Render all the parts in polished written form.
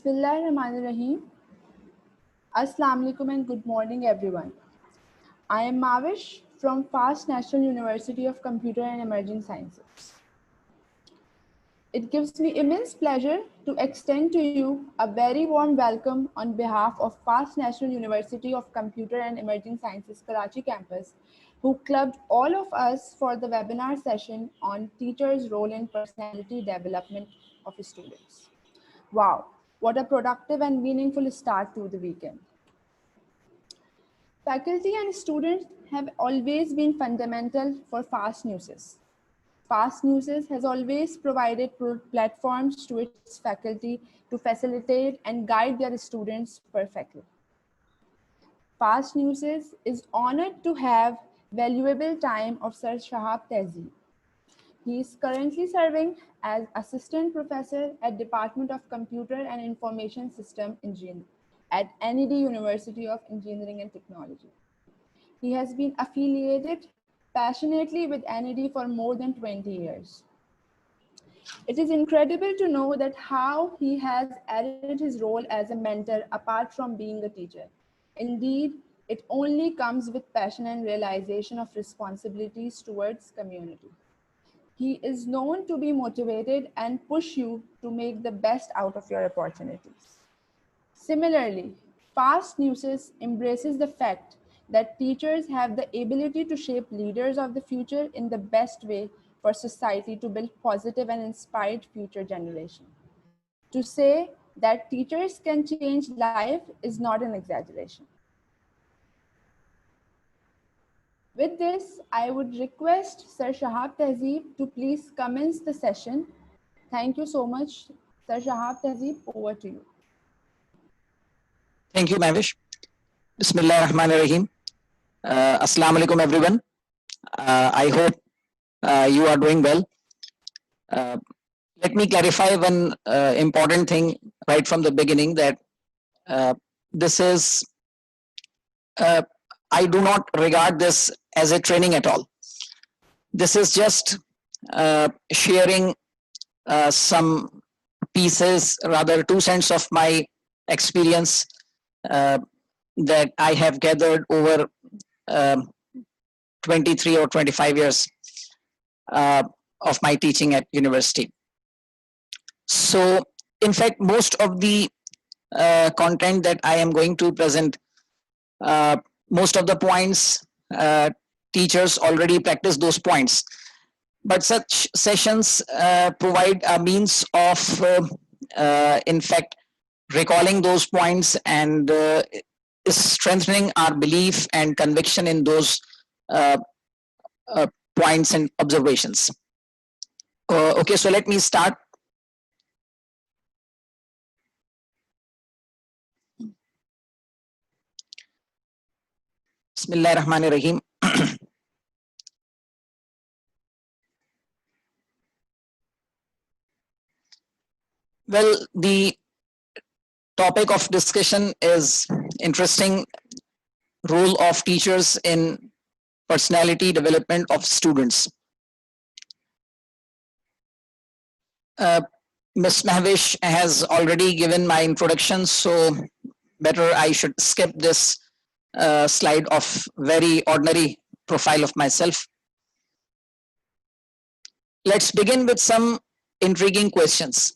Bismillahirrahmanirrahim. Assalamu alaikum and good morning everyone. I am Mavish from FAST National University of Computer and Emerging Sciences. It gives me immense pleasure to extend to you a very warm welcome on behalf of FAST National University of Computer and Emerging Sciences Karachi campus, who clubbed all of us for the webinar session on teachers' role in personality development of students. Wow, what a productive and meaningful start to the weekend. Faculty and students have always been fundamental for FAST Newses. FAST Newses has always provided platforms to its faculty to facilitate and guide their students perfectly. FAST Newses is honored to have valuable time of Sir Shahab Tehzeeb. He is currently serving as Assistant Professor at Department of Computer and Information System Engineering at NED University of Engineering and Technology. He has been affiliated passionately with NED for more than 20 years. It is incredible to know that how he has added his role as a mentor apart from being a teacher. Indeed, it only comes with passion and realization of responsibilities towards community. He is known to be motivated and push you to make the best out of your opportunities. Similarly, FAST Newses embraces the fact that teachers have the ability to shape leaders of the future in the best way for society to build positive and inspired future generation. To say that teachers can change life is not an exaggeration. With this, I would request Sir Shahab Tehzeeb to please commence the session. Thank you so much. Sir Shahab Tehzeeb, over to you. Thank you, Mavish. Bismillahirrahmanirrahim. Assalamu alaikum, everyone. I hope you are doing well. Let me clarify one important thing right from the beginning, that this is, I do not regard this as a training at all. This is just sharing some pieces, rather 2 cents of my experience that I have gathered over 23 or 25 years of my teaching at university. So, in fact, most of the content that I am going to present, most of the points, teachers already practice those points. But such sessions provide a means of, in fact, recalling those points and strengthening our belief and conviction in those points and observations. Okay, so let me start. Bismillahirrahmanirrahim. Well, the topic of discussion is interesting: role of teachers in personality development of students. Ms. Mavish has already given my introduction, so better I should skip this slide of very ordinary profile of myself. Let's begin with some intriguing questions.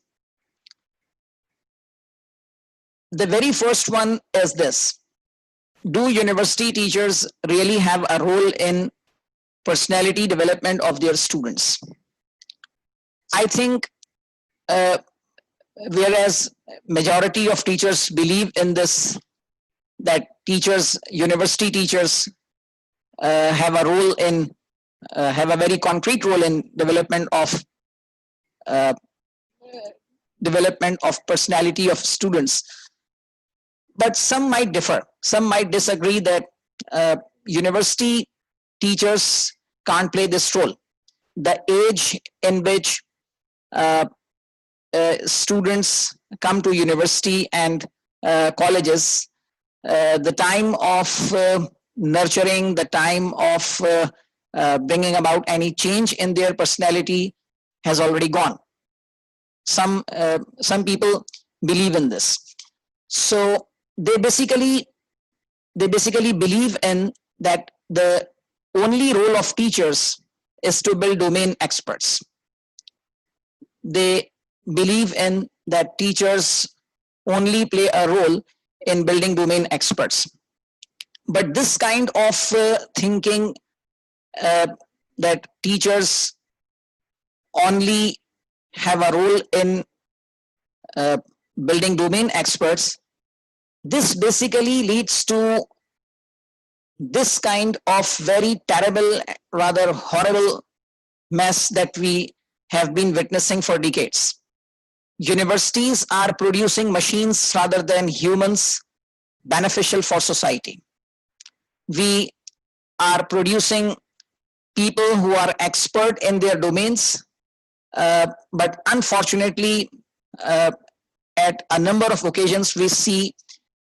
The very first one is this: do university teachers really have a role in personality development of their students? I think whereas majority of teachers believe in this, that teachers, university teachers have a role in, have a very concrete role in development of personality of students. But some might differ. Some might disagree that university teachers can't play this role. The age in which students come to university and colleges, the time of nurturing, the time of bringing about any change in their personality has already gone. Some people believe in this. So they basically believe in that the only role of teachers is to build domain experts. They believe in that teachers only play a role in building domain experts. But this kind of thinking, that teachers only have a role in building domain experts, this basically leads to this kind of very terrible, rather horrible mess that we have been witnessing for decades. Universities are producing machines rather than humans beneficial for society. We are producing people who are expert in their domains, but unfortunately, at a number of occasions, we see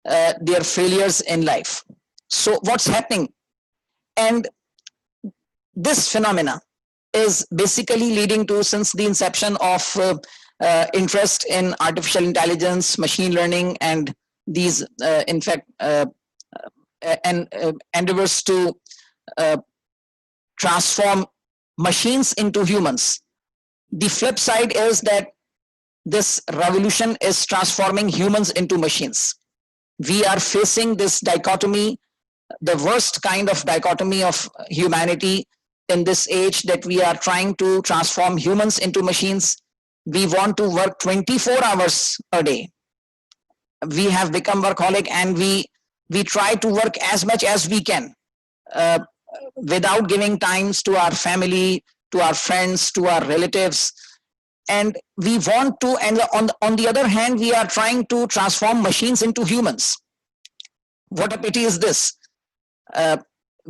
their failures in life. So what's happening? And this phenomena is basically leading to, since the inception of interest in artificial intelligence, machine learning, and these, in fact, endeavors to transform machines into humans. The flip side is that this revolution is transforming humans into machines. We are facing this dichotomy, the worst kind of dichotomy of humanity in this age, that we are trying to transform humans into machines. We want to work 24 hours a day. We have become workaholic, and we try to work as much as we can without giving times to our family, to our friends, to our relatives. And we want to, and on the other hand, we are trying to transform machines into humans. What a pity is this?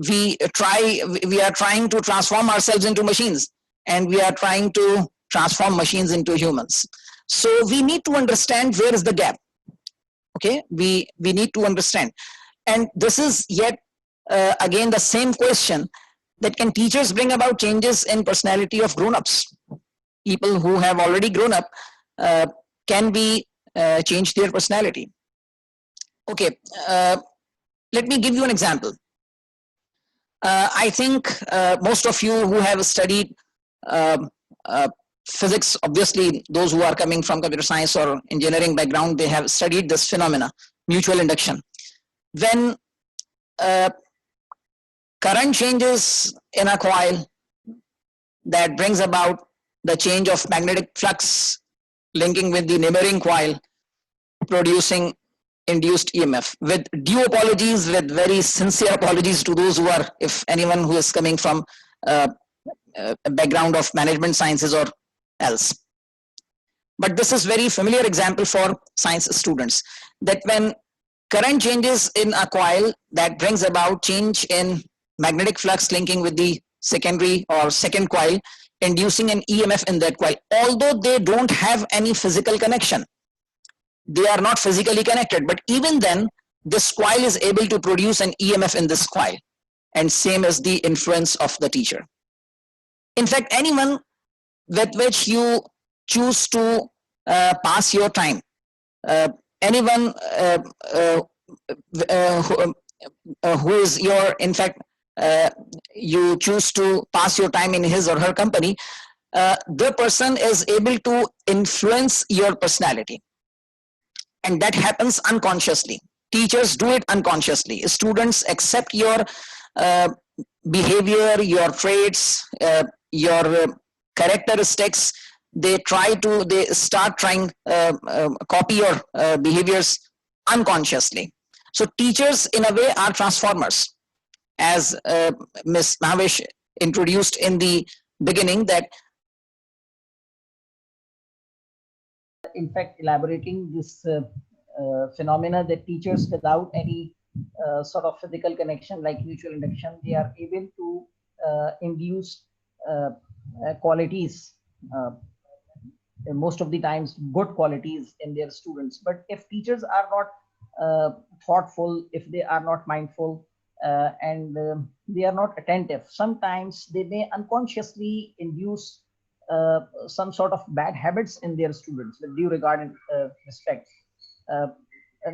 We are trying to transform ourselves into machines, and we are trying to transform machines into humans. So we need to understand where is the gap. Okay, we need to understand. And this is yet again the same question, that can teachers bring about changes in personality of grown-ups? People who have already grown up, can we change their personality? Okay, let me give you an example. I think most of you who have studied physics, obviously those who are coming from computer science or engineering background, they have studied this phenomena, mutual induction. When current changes in a coil, that brings about the change of magnetic flux linking with the neighboring coil, producing induced EMF. With due apologies, with very sincere apologies to those who are, if anyone who is coming from a background of management sciences or else. But this is very familiar example for science students, that when current changes in a coil, that brings about change in magnetic flux linking with the secondary or second coil, inducing an EMF in that coil. Although they don't have any physical connection, they are not physically connected, but even then this coil is able to produce an EMF in this coil, and same as the influence of the teacher. In fact, anyone with which you choose to pass your time, anyone who is your, in fact, you choose to pass your time in his or her company, the person is able to influence your personality, and that happens unconsciously. Teachers do it unconsciously. Students accept your behavior, your traits, your characteristics. They start trying copy your behaviors unconsciously. So teachers in a way are transformers, as Ms. Mahavesh introduced in the beginning, that in fact elaborating this phenomena, that teachers without any sort of physical connection like mutual induction, they are able to induce qualities, most of the times good qualities in their students. But if teachers are not thoughtful, if they are not mindful, and they are not attentive, sometimes they may unconsciously induce some sort of bad habits in their students with due regard and respect. Uh,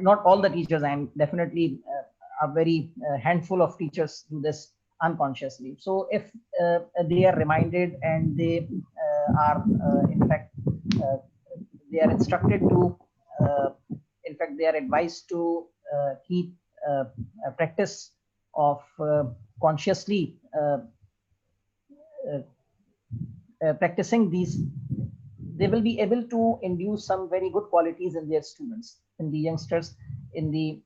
Not all the teachers, and definitely a very handful of teachers do this unconsciously. So if they are reminded and they are in fact uh, they are instructed to in fact they are advised to keep a practice of consciously uh, practicing these, they will be able to induce some very good qualities in their students, in the youngsters, in the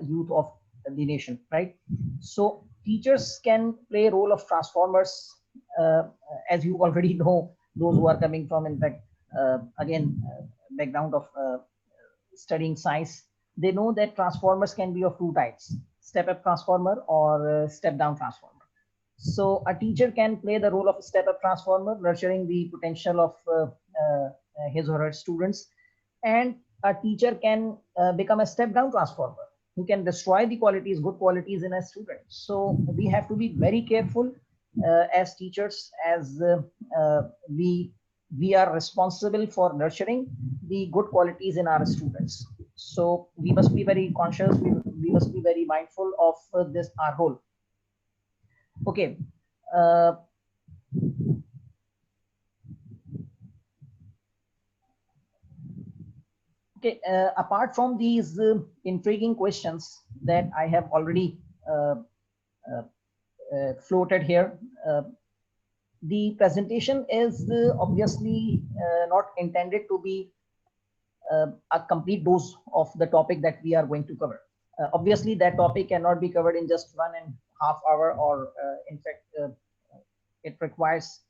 youth of the nation, right? So teachers can play a role of transformers, uh, as you already know, those who are coming from, in fact, again, background of studying science, they know that transformers can be of two types: step up transformer or step down transformer. So a teacher can play the role of a step up transformer, nurturing the potential of his or her students. And a teacher can become a step down transformer who can destroy the qualities, good qualities in a student. So we have to be very careful as teachers, as we are responsible for nurturing the good qualities in our students. So we must be very conscious, we must be very mindful of this, our role. Okay. Uh, okay. Apart from these intriguing questions that I have already uh, floated here, the presentation is obviously not intended to be a complete dose of the topic that we are going to cover. Obviously, that topic cannot be covered in just 1.5 hours, or in fact, it requires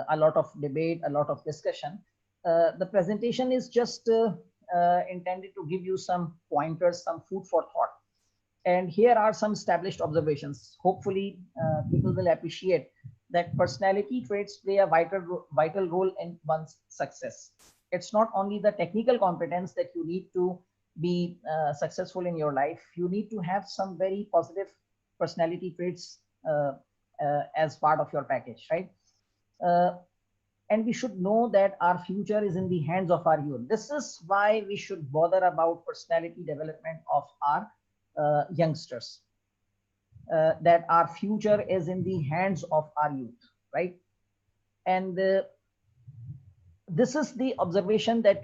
a lot of debate, a lot of discussion. The presentation is just intended to give you some pointers, some food for thought. And here are some established observations. Hopefully, people will appreciate that personality traits play a vital role in one's success. It's not only the technical competence that you need to be successful in your life. You need to have some very positive personality traits as part of your package, right? Uh, and we should know that our future is in the hands of our youth. This is why we should bother about personality development of our youngsters. That our future is in the hands of our youth, right? And this is the observation that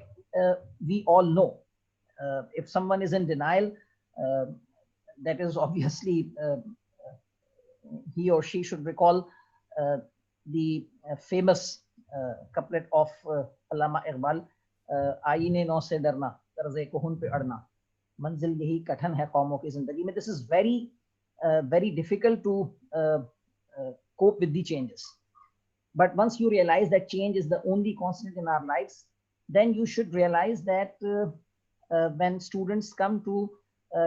we all know. If someone is in denial, uh, that is obviously he or she should recall the famous couplet of Allama Iqbal, आईने नौ से डरना कर्जे Kohn पे अड़ना मंजिल यही कठिन है कौमों की जिंदगी में. This is very difficult to cope with the changes. But once you realize that change is the only constant in our lives, then you should realize that when students come to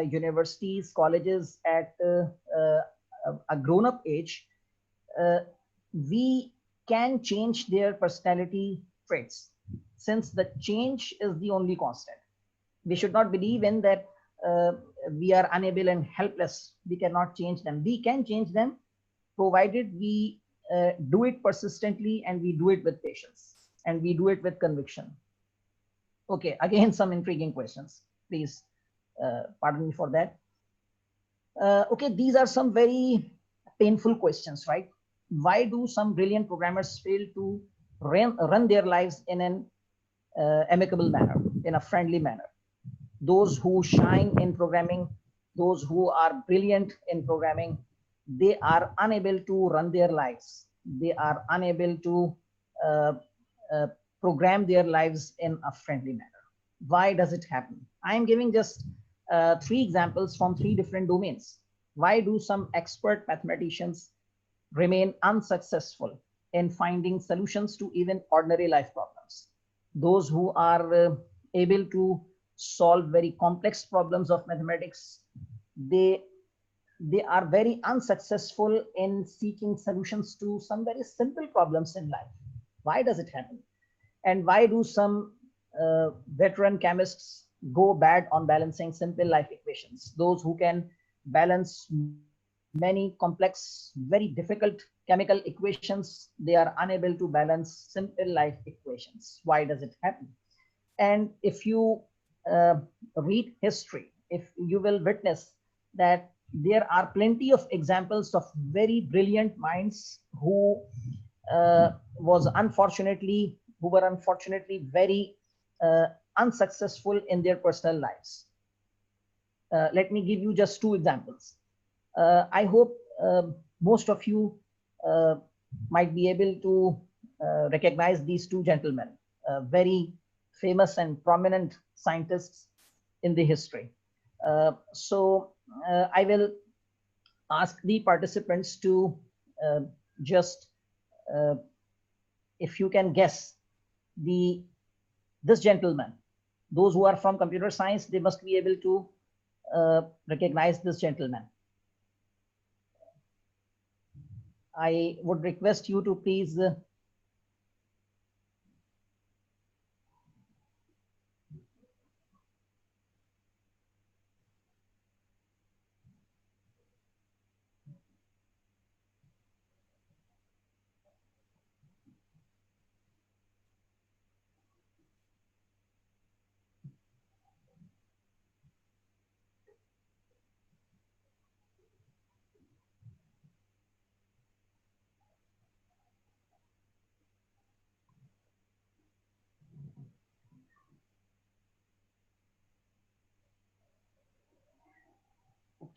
universities, colleges at a grown-up age, we can change their personality traits, since the change is the only constant. We should not believe in that we are unable and helpless. We cannot change them. We can change them, provided we do it persistently, and we do it with patience, and we do it with conviction. Okay, again, some intriguing questions. Please pardon me for that. Okay, these are some very painful questions, right? Why do some brilliant programmers fail to run their lives in an amicable manner, in a friendly manner? Those who shine in programming, those who are brilliant in programming, they are unable to run their lives. They are unable to program their lives in a friendly manner. Why does it happen? I am giving just 3 examples from 3 different domains. Why do some expert mathematicians remain unsuccessful in finding solutions to even ordinary life problems? Those who are able to solve very complex problems of mathematics, they are very unsuccessful in seeking solutions to some very simple problems in life. Why does it happen? And why do some veteran chemists go bad on balancing simple life equations? Those who can balance many complex, very difficult chemical equations, they are unable to balance simple life equations. Why does it happen? And if you read history, if you will witness that there are plenty of examples of very brilliant minds who were unfortunately very unsuccessful in their personal lives. Let me give you just two examples. I hope most of you might be able to recognize these two gentlemen, very famous and prominent scientists in the history. So I will ask the participants to just, if you can guess this gentleman. Those who are from computer science, they must be able to recognize this gentleman. I would request you to please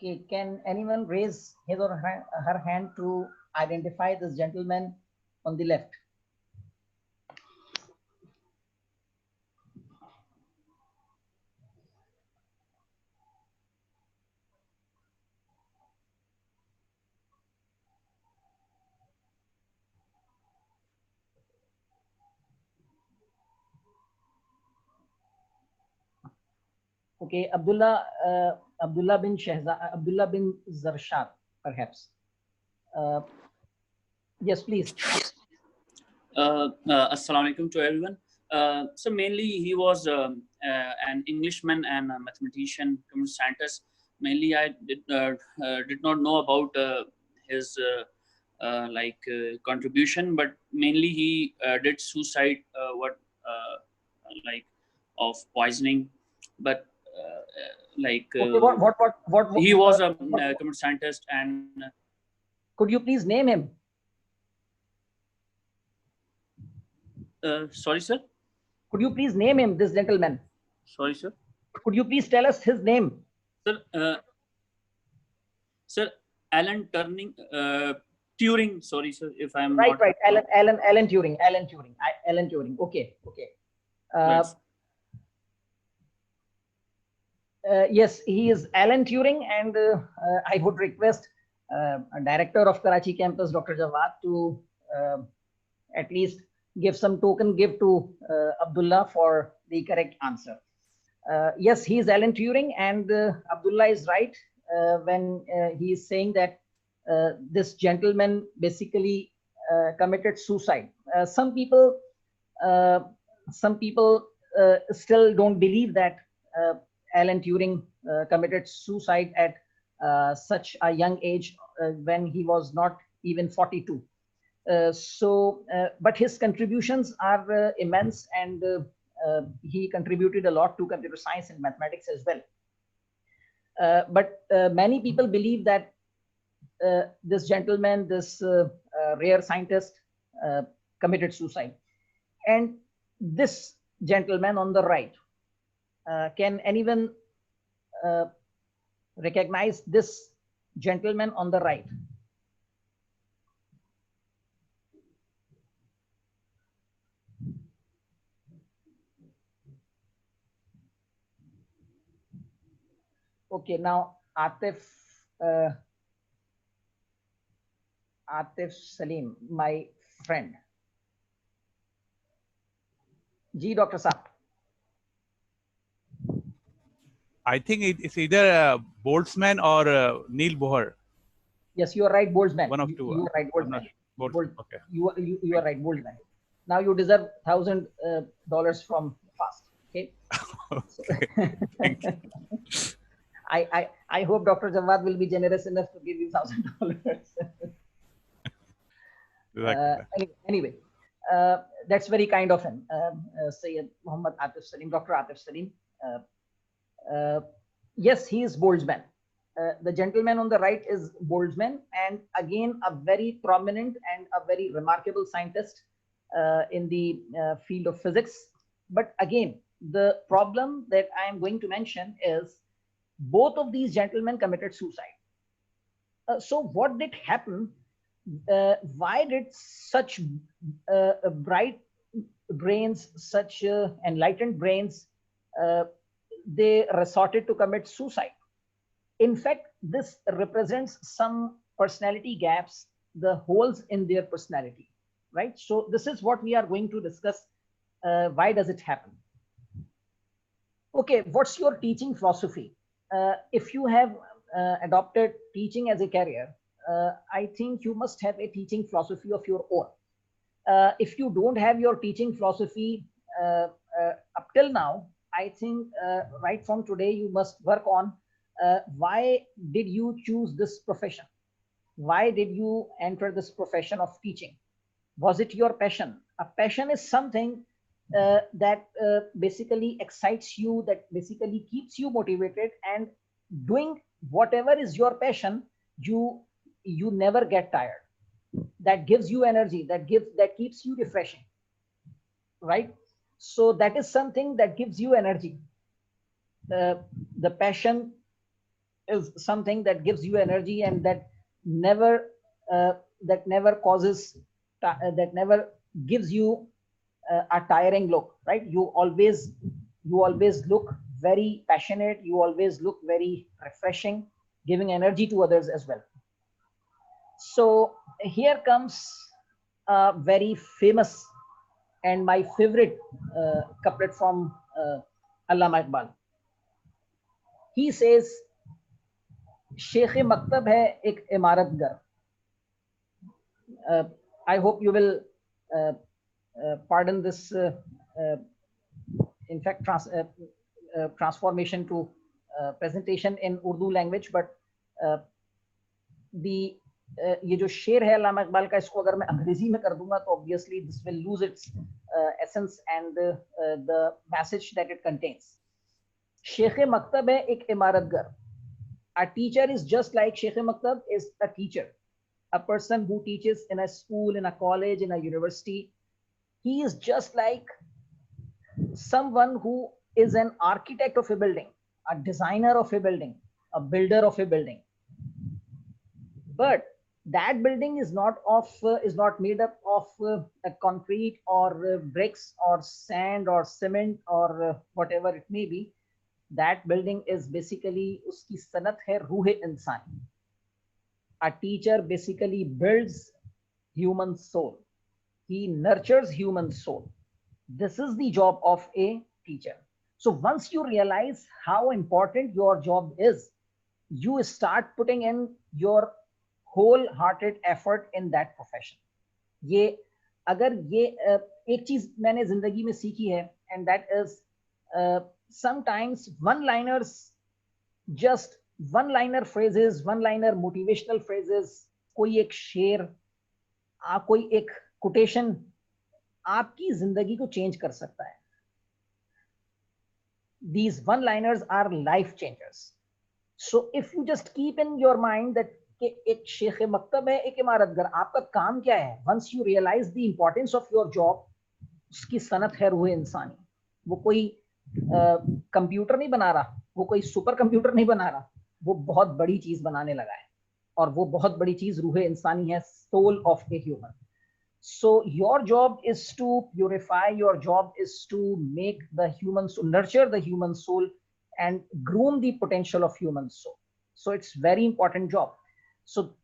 okay, can anyone raise his or her hand to identify this gentleman on the left? Okay, Abdullah bin Zarshad, perhaps. Yes, please. Assalamu alaikum to everyone. So mainly he was an Englishman and a mathematician, computer scientist. Mainly I did not know about his contribution, but mainly he did suicide, like of poisoning, but Okay, what he was a computer scientist. And could you please name him? sorry, sir. Could you please name him, this gentleman? Sorry, sir. Could you please tell us his name? Sir, Alan Turing. Sorry, sir, if I'm right, not right. Alan Turing. Alan Turing. Okay, okay. right. Yes, he is Alan Turing, and I would request Director of Karachi campus, Dr. Jawad, to at least give some token gift to Abdullah for the correct answer. Yes, he is Alan Turing, and Abdullah is right when he is saying that this gentleman basically committed suicide. Some people still don't believe that Alan Turing committed suicide at such a young age when he was not even 42. But his contributions are immense, and he contributed a lot to computer science and mathematics as well. But many people believe that this gentleman, this rare scientist, committed suicide. And this gentleman on the right, can anyone recognize this gentleman on the right? Okay, now Atif Salim, my friend. Ji, Dr. Saab. I think it's either Boltzmann or Neil Bohr. Yes, you are right, Boltzmann. One of two. You are right, Boltzmann. Okay. You are right, Boltzmann. Now you deserve $1,000 from FAST. Okay. Okay. Thank you. I hope Dr. Jawad will be generous enough to give you $1,000. Anyway, that's very kind of him. Sayyid Muhammad Atif Salim, Dr. Atif Salim. Yes, he is Boltzmann. The gentleman on the right is Boltzmann, and again, a very prominent and a very remarkable scientist in the field of physics. But again, the problem that I am going to mention is both of these gentlemen committed suicide. So what did happen? Why did such bright brains, such enlightened brains, they resorted to commit suicide? In fact, this represents some personality gaps, the holes in their personality, right? So this is what we are going to discuss. Why does it happen? Okay, what's your teaching philosophy? If you have adopted teaching as a career, I think you must have a teaching philosophy of your own. If you don't have your teaching philosophy up till now, I think right from today, you must work on why did you choose this profession? Why did you enter this profession of teaching? Was it your passion? A passion is something that basically excites you, that basically keeps you motivated, and doing whatever is your passion, you never get tired. That gives you energy, that keeps you refreshing, right? So that is something that gives you energy. The passion is something that gives you energy, and that never gives you a tiring look, right? You always look very passionate, you always look very refreshing, giving energy to others as well. So here comes a very famous and my favorite couplet from Allama Iqbal. He says, Sheikh Maktab hai ek imarat gar. I hope you will pardon this, in fact, transformation to presentation in Urdu language, but ये जो शेर है अल्लामा इकबाल का, इसको अगर मैं अंग्रेजी में कर दूंगा तो obviously this will lose its essence and the message that it contains. Sheikh मकतब है एक इमारतगर. A teacher is just like Sheikh Maktab is a teacher, a person who teaches in a school, in a college, in a university. He is just like someone who is an architect of a building, a designer of a building, a builder of a building. But that building is not made up of a concrete or bricks or sand or cement or whatever it may be. That building is basically uski sanat hai ruh-e insani. A teacher basically builds human soul. He nurtures human soul. This is the job of a teacher. So once you realize how important your job is, you start putting in your wholehearted effort in that profession. ये अगर ये एक चीज मैंने जिंदगी में सीखी है, and that is sometimes one-liners, just one-liner phrases, one-liner motivational phrases, कोई एक शेर, कोई एक quotation आपकी जिंदगी को change कर सकता है. These one-liners are life changers. So if you just keep in your mind that एक शेख मकतब है एक इमारतगर, आपका काम क्या है? Once you realize the importance of your job, उसकी सनत है रूह इंसानी. वो कोई कंप्यूटर नहीं बना रहा, वो कोई सुपर कंप्यूटर नहीं बना रहा, वो बहुत बड़ी चीज बनाने लगा है, और वो बहुत बड़ी चीज रूह इंसानी है, soul of a human. So your job is to purify, your job is to make the human soul, nurture the human soul and groom the potential of human soul. So it's very important job. So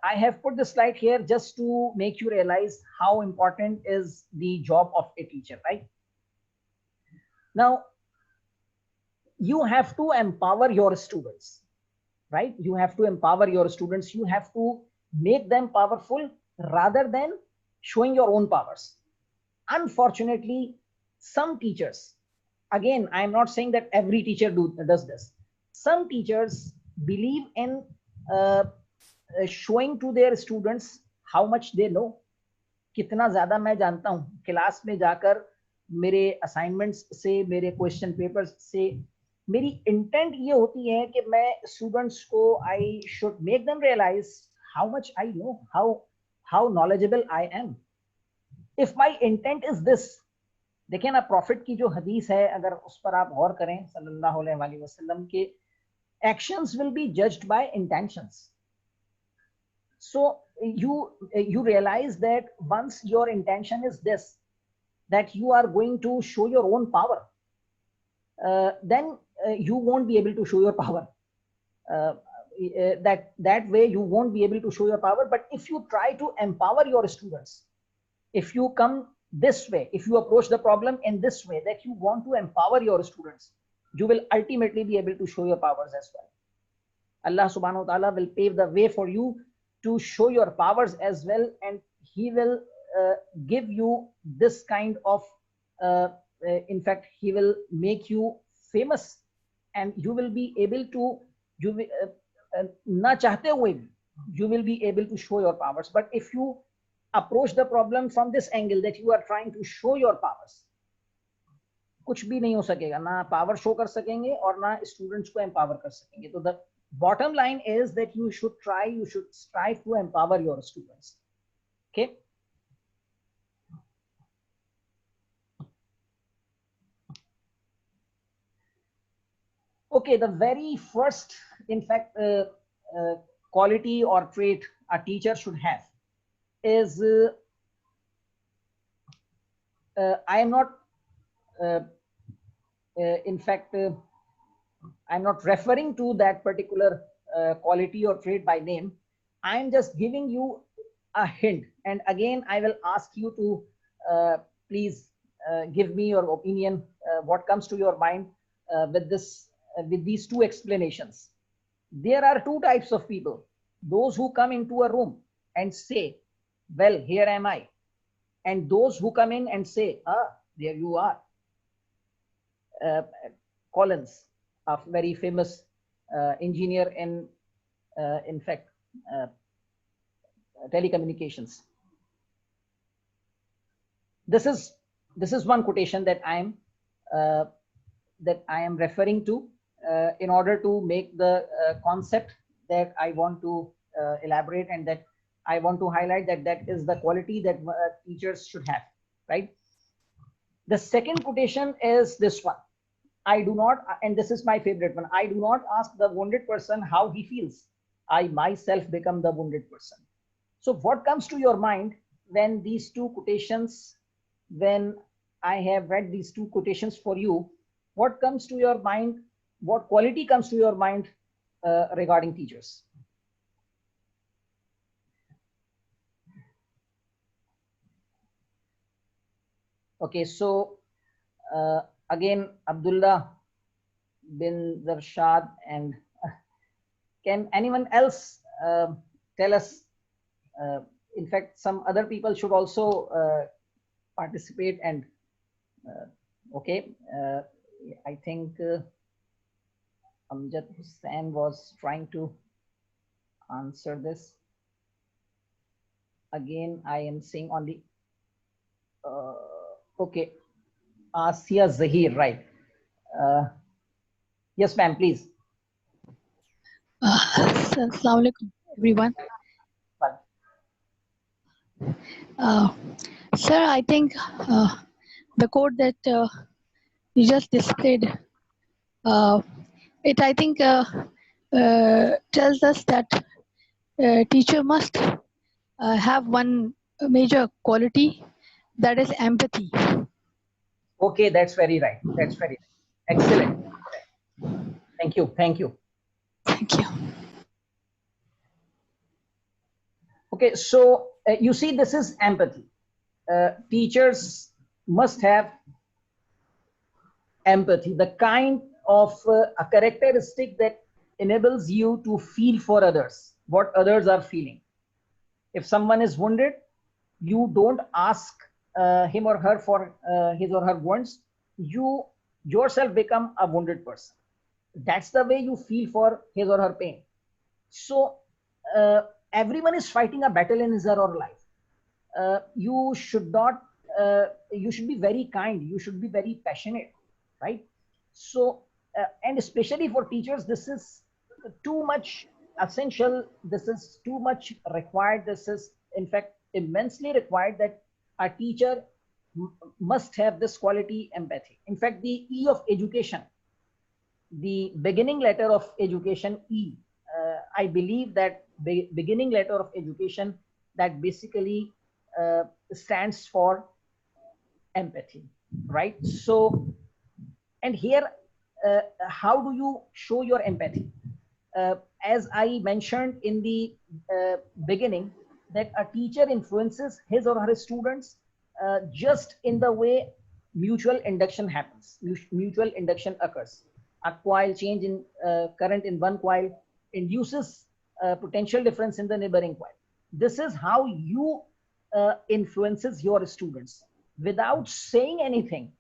I have put the slide here just to make you realize how important is the job of a teacher, right? Now, you have to empower your students, right? You have to empower your students. You have to make them powerful rather than showing your own powers. Unfortunately, some teachers, again, I'm not saying that every teacher does this, some teachers believe in showing to their students how much they know. कितना ज्यादा मैं जानता हूँ, class में जाकर मेरे assignments से, मेरे क्वेश्चन पेपर्स से मेरी इंटेंट ये होती है कि मैं स्टूडेंट्स को I should make them realise how much I know, how knowledgeable I am. If my intent is this, देखिए ना, प्रॉफिट की जो हदीस है अगर उस पर आप गौर करें सल्लल्लाहु अलैहि वसल्लम के, actions will be judged by intentions. So you realize that once your intention is this, that you are going to show your own power, then you won't be able to show your power. That way you won't be able to show your power. But if you try to empower your students, if you come this way, if you approach the problem in this way, that you want to empower your students, you will ultimately be able to show your powers as well. Allah subhanahu wa ta'ala will pave the way for you to show your powers as well, and he will give you this kind of in fact he will make you famous, and you will be able to, you na chahte hue you will be able to show your powers. But if you approach the problem from this angle, that you are trying to show your powers, कुछ भी नहीं हो सकेगा, ना power show कर सकेंगे और ना स्टूडेंट्स को एम्पावर कर सकेंगे. तो the bottom line is that you should strive to empower your students. Okay. Okay, the very first, in fact, quality or trait a teacher should have is I am not in fact I'm not referring to that particular quality or trait by name. I am just giving you a hint, and again I will ask you to please give me your opinion, what comes to your mind with these two explanations. There are two types of people: those who come into a room and say, well, here am I, and those who come in and say, ah, there you are. Collins, a very famous engineer in fact telecommunications. This is one quotation that I am referring to in order to make the concept that I want to elaborate, and that I want to highlight, that is the quality that teachers should have, right? The second quotation is this one: I do not, and this is my favorite one, I do not ask the wounded person how he feels. I myself become the wounded person. So what comes to your mind when these two quotations, when I have read these two quotations for you, what comes to your mind? What quality comes to your mind regarding teachers? Okay, so again, Abdullah bin Zarshad, and can anyone else tell us? In fact, some other people should also participate. And okay, I think Amjad Hussain was trying to answer this. Again, I am seeing on the okay, Asia Zahir, right? Yes, ma'am, please. Assalamu alaikum, everyone. Sir, I think the quote that you just displayed, it I think tells us that teacher must have one major quality, that is empathy. Okay, that's very right. That's very right. Excellent. Thank you. Thank you. Thank you. Okay, so you see, this is empathy. Teachers must have empathy, the kind of a characteristic that enables you to feel for others, what others are feeling. If someone is wounded, you don't ask him or her for his or her wounds. You yourself become a wounded person. That's the way you feel for his or her pain. So everyone is fighting a battle in his or her life. You should not, you should be very kind, you should be very passionate, right? So and especially for teachers, this is too much essential, this is too much required, this is in fact immensely required, that a teacher must have this quality, empathy. In fact, the E of education, the beginning letter of education, E, I believe that beginning letter of education, that basically stands for empathy, right? So, and here, how do you show your empathy? As I mentioned in the beginning, that a teacher influences his or her students just in the way mutual induction happens, mutual induction occurs. A coil change in current in one coil induces potential difference in the neighboring coil. This is how you influences your students without saying anything,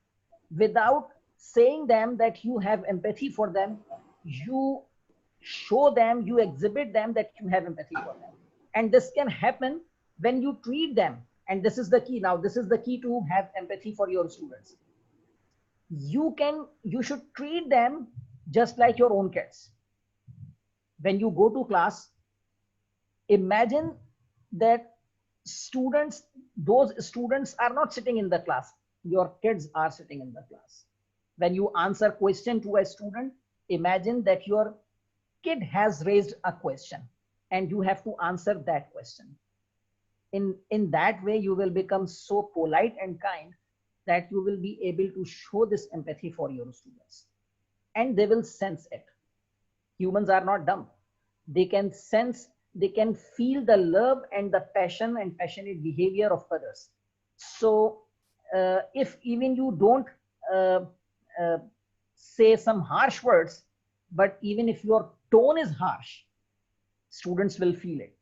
without saying them that you have empathy for them. You show them, you exhibit them that you have empathy for them. And this can happen when you treat them. And this is the key. Now, this is the key to have empathy for your students. You should treat them just like your own kids. When you go to class, imagine that students, those students are not sitting in the class. Your kids are sitting in the class. When you answer question to a student, imagine that your kid has raised a question and you have to answer that question. In that way, you will become so polite and kind that you will be able to show this empathy for your students, and they will sense it. Humans are not dumb. They can sense, they can feel the love and the passion and passionate behavior of others. So if even you don't say some harsh words, but even if your tone is harsh, students will feel it,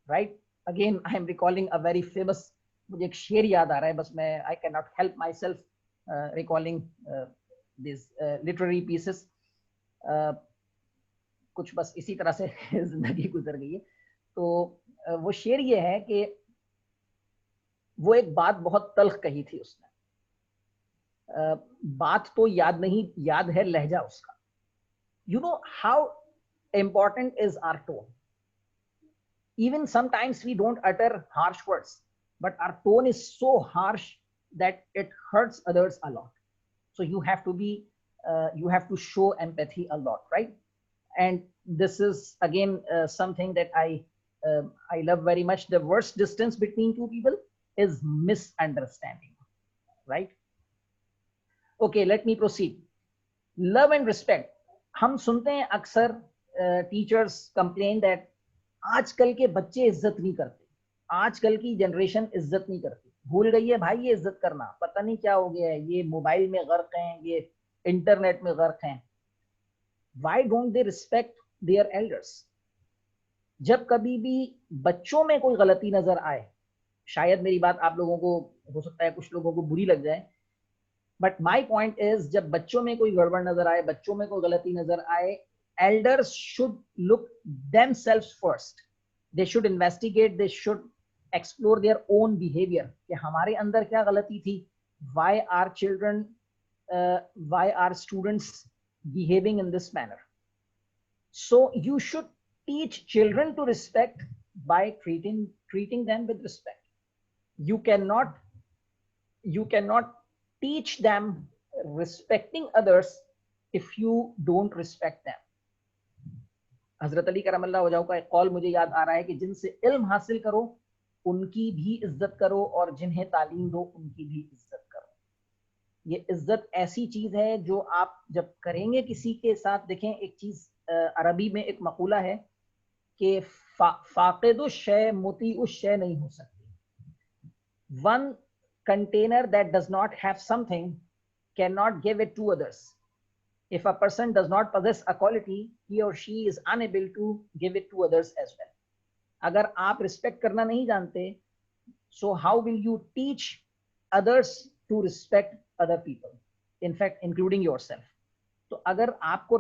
right? Again, I am recalling a very famous, मुझे एक शेर याद आ रहा है, बस मैं I cannot help myself recalling these literary pieces. कुछ बस इसी तरह से जिंदगी गुजर गई है. तो वो शेर ये है कि वो एक बात बहुत तल्ख कही थी उसने. बात तो याद नहीं, याद है लहजा उसका. You know how important is our tone. Even sometimes we don't utter harsh words, but our tone is so harsh that it hurts others a lot. So you have to be, you have to show empathy a lot, right? And this is again something that I love very much. The worst distance between two people is misunderstanding, right? Okay, let me proceed. Love and respect. हम सुनते हैं अक्सर teachers complain that आजकल के बच्चे इज्जत नहीं करते, आजकल की जनरेशन इज्जत नहीं करती, भूल गई है भाई ये इज्जत करना, पता नहीं क्या हो गया है, ये मोबाइल में गर्क हैं, ये इंटरनेट में गर्क हैं. Why don't they respect their elders? जब कभी भी बच्चों में कोई गलती नजर आए, शायद मेरी बात आप लोगों को हो सकता है कुछ लोगों को बुरी लग जाए, बट माई पॉइंट इज जब बच्चों में कोई गड़बड़ नजर आए, बच्चों में कोई गलती नजर आए, elders should look themselves first. They should investigate, they should explore their own behavior कि हमारे अंदर क्या गलती थी, why are children, why are students behaving in this manner. So you should teach children to respect by treating them with respect. You cannot teach them respecting others if you don't respect them. हजरत अली करमल्लाहु वजहहू का एक कौल मुझे याद आ रहा है कि जिनसे इल्म हासिल करो उनकी भी इज्जत करो और जिन्हें तालीम दो उनकी भी इज्जत करो. ये इज्जत ऐसी चीज है जो आप जब करेंगे किसी के साथ, देखें एक चीज अरबी में एक मकूला है कि फाक़िदुश शै मुतीउश शै नहीं हो सकती. One container that does not have something cannot give it to others. If a person does not possess a quality, he or she is unable to give it to others as well. अगर आप respect करना नहीं जानते, so how will you teach others to respect other people? In fact, including yourself. तो अगर आपको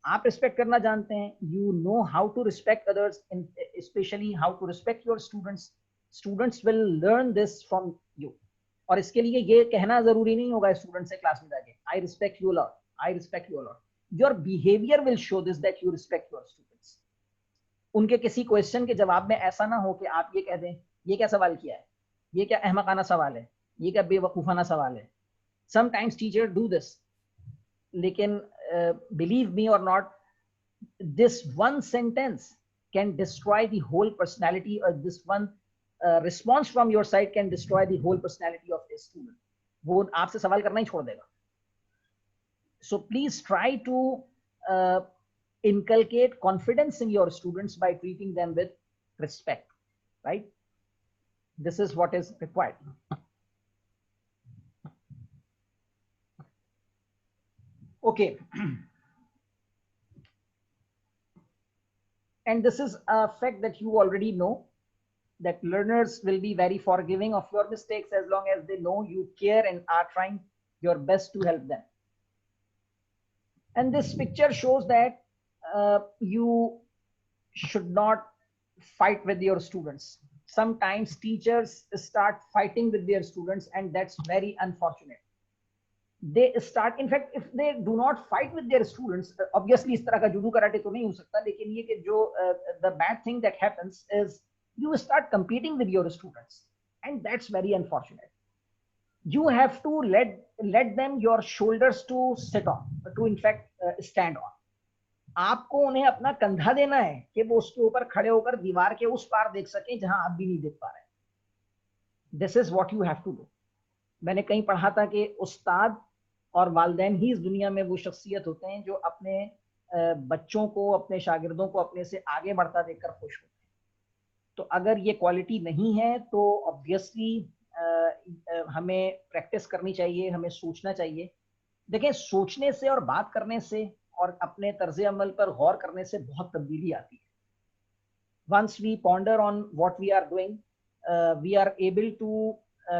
आप respect करना जानते हैं, you know how to respect others, and especially how to respect your students will learn this from you. और इसके लिए ये कहना जरूरी नहीं होगा स्टूडेंट से क्लास में जाके, I respect you a lot, I respect you a lot. Your behavior will show this, that you respect your students. उनके किसी क्वेश्चन के जवाब में ऐसा ना हो कि आप ये कह दें, ये क्या सवाल किया है, ये क्या अहमकाना सवाल है, ये क्या बेवकूफाना सवाल है. Sometimes teachers do this. लेकिन believe me or not, this one sentence can destroy the whole personality, or this one response from your side can destroy the whole personality of a student. वो आपसे सवाल करना ही छोड़ देगा. So please try to inculcate confidence in your students by treating them with respect, right? This is what is required. Okay. And this is a fact that you already know, that learners will be very forgiving of your mistakes as long as they know you care and are trying your best to help them. And this picture shows that you should not fight with your students. Sometimes teachers start fighting with their students, and that's very unfortunate. They start, in fact, if they do not fight with their students, obviously इस तरह का judo karate तो नहीं हो सकता, लेकिन ये कि जो the bad thing that happens is you start competing with your students, and that's very unfortunate. You have to let them your shoulders to sit on, to in fact stand on. आपको उन्हें अपना कंधा देना है कि वो उसके ऊपर खड़े होकर दीवार के उस पार देख सकें जहां आप भी नहीं देख पा रहे. This is what you have to do. मैंने कहीं पढ़ा था कि उस्ताद और वालिदैन ही इस दुनिया में वो शख्सियत होते हैं जो अपने बच्चों को, अपने शागिर्दों को अपने से आगे बढ़ता देखकर खुश होते हैं. तो अगर ये क्वालिटी नहीं है तो ऑब्वियसली हमें प्रैक्टिस करनी चाहिए, हमें सोचना चाहिए. देखें, सोचने से और बात करने से और अपने तर्ज अमल पर गौर करने से बहुत तब्दीली आती है. Once we ponder on what we are doing, we are able to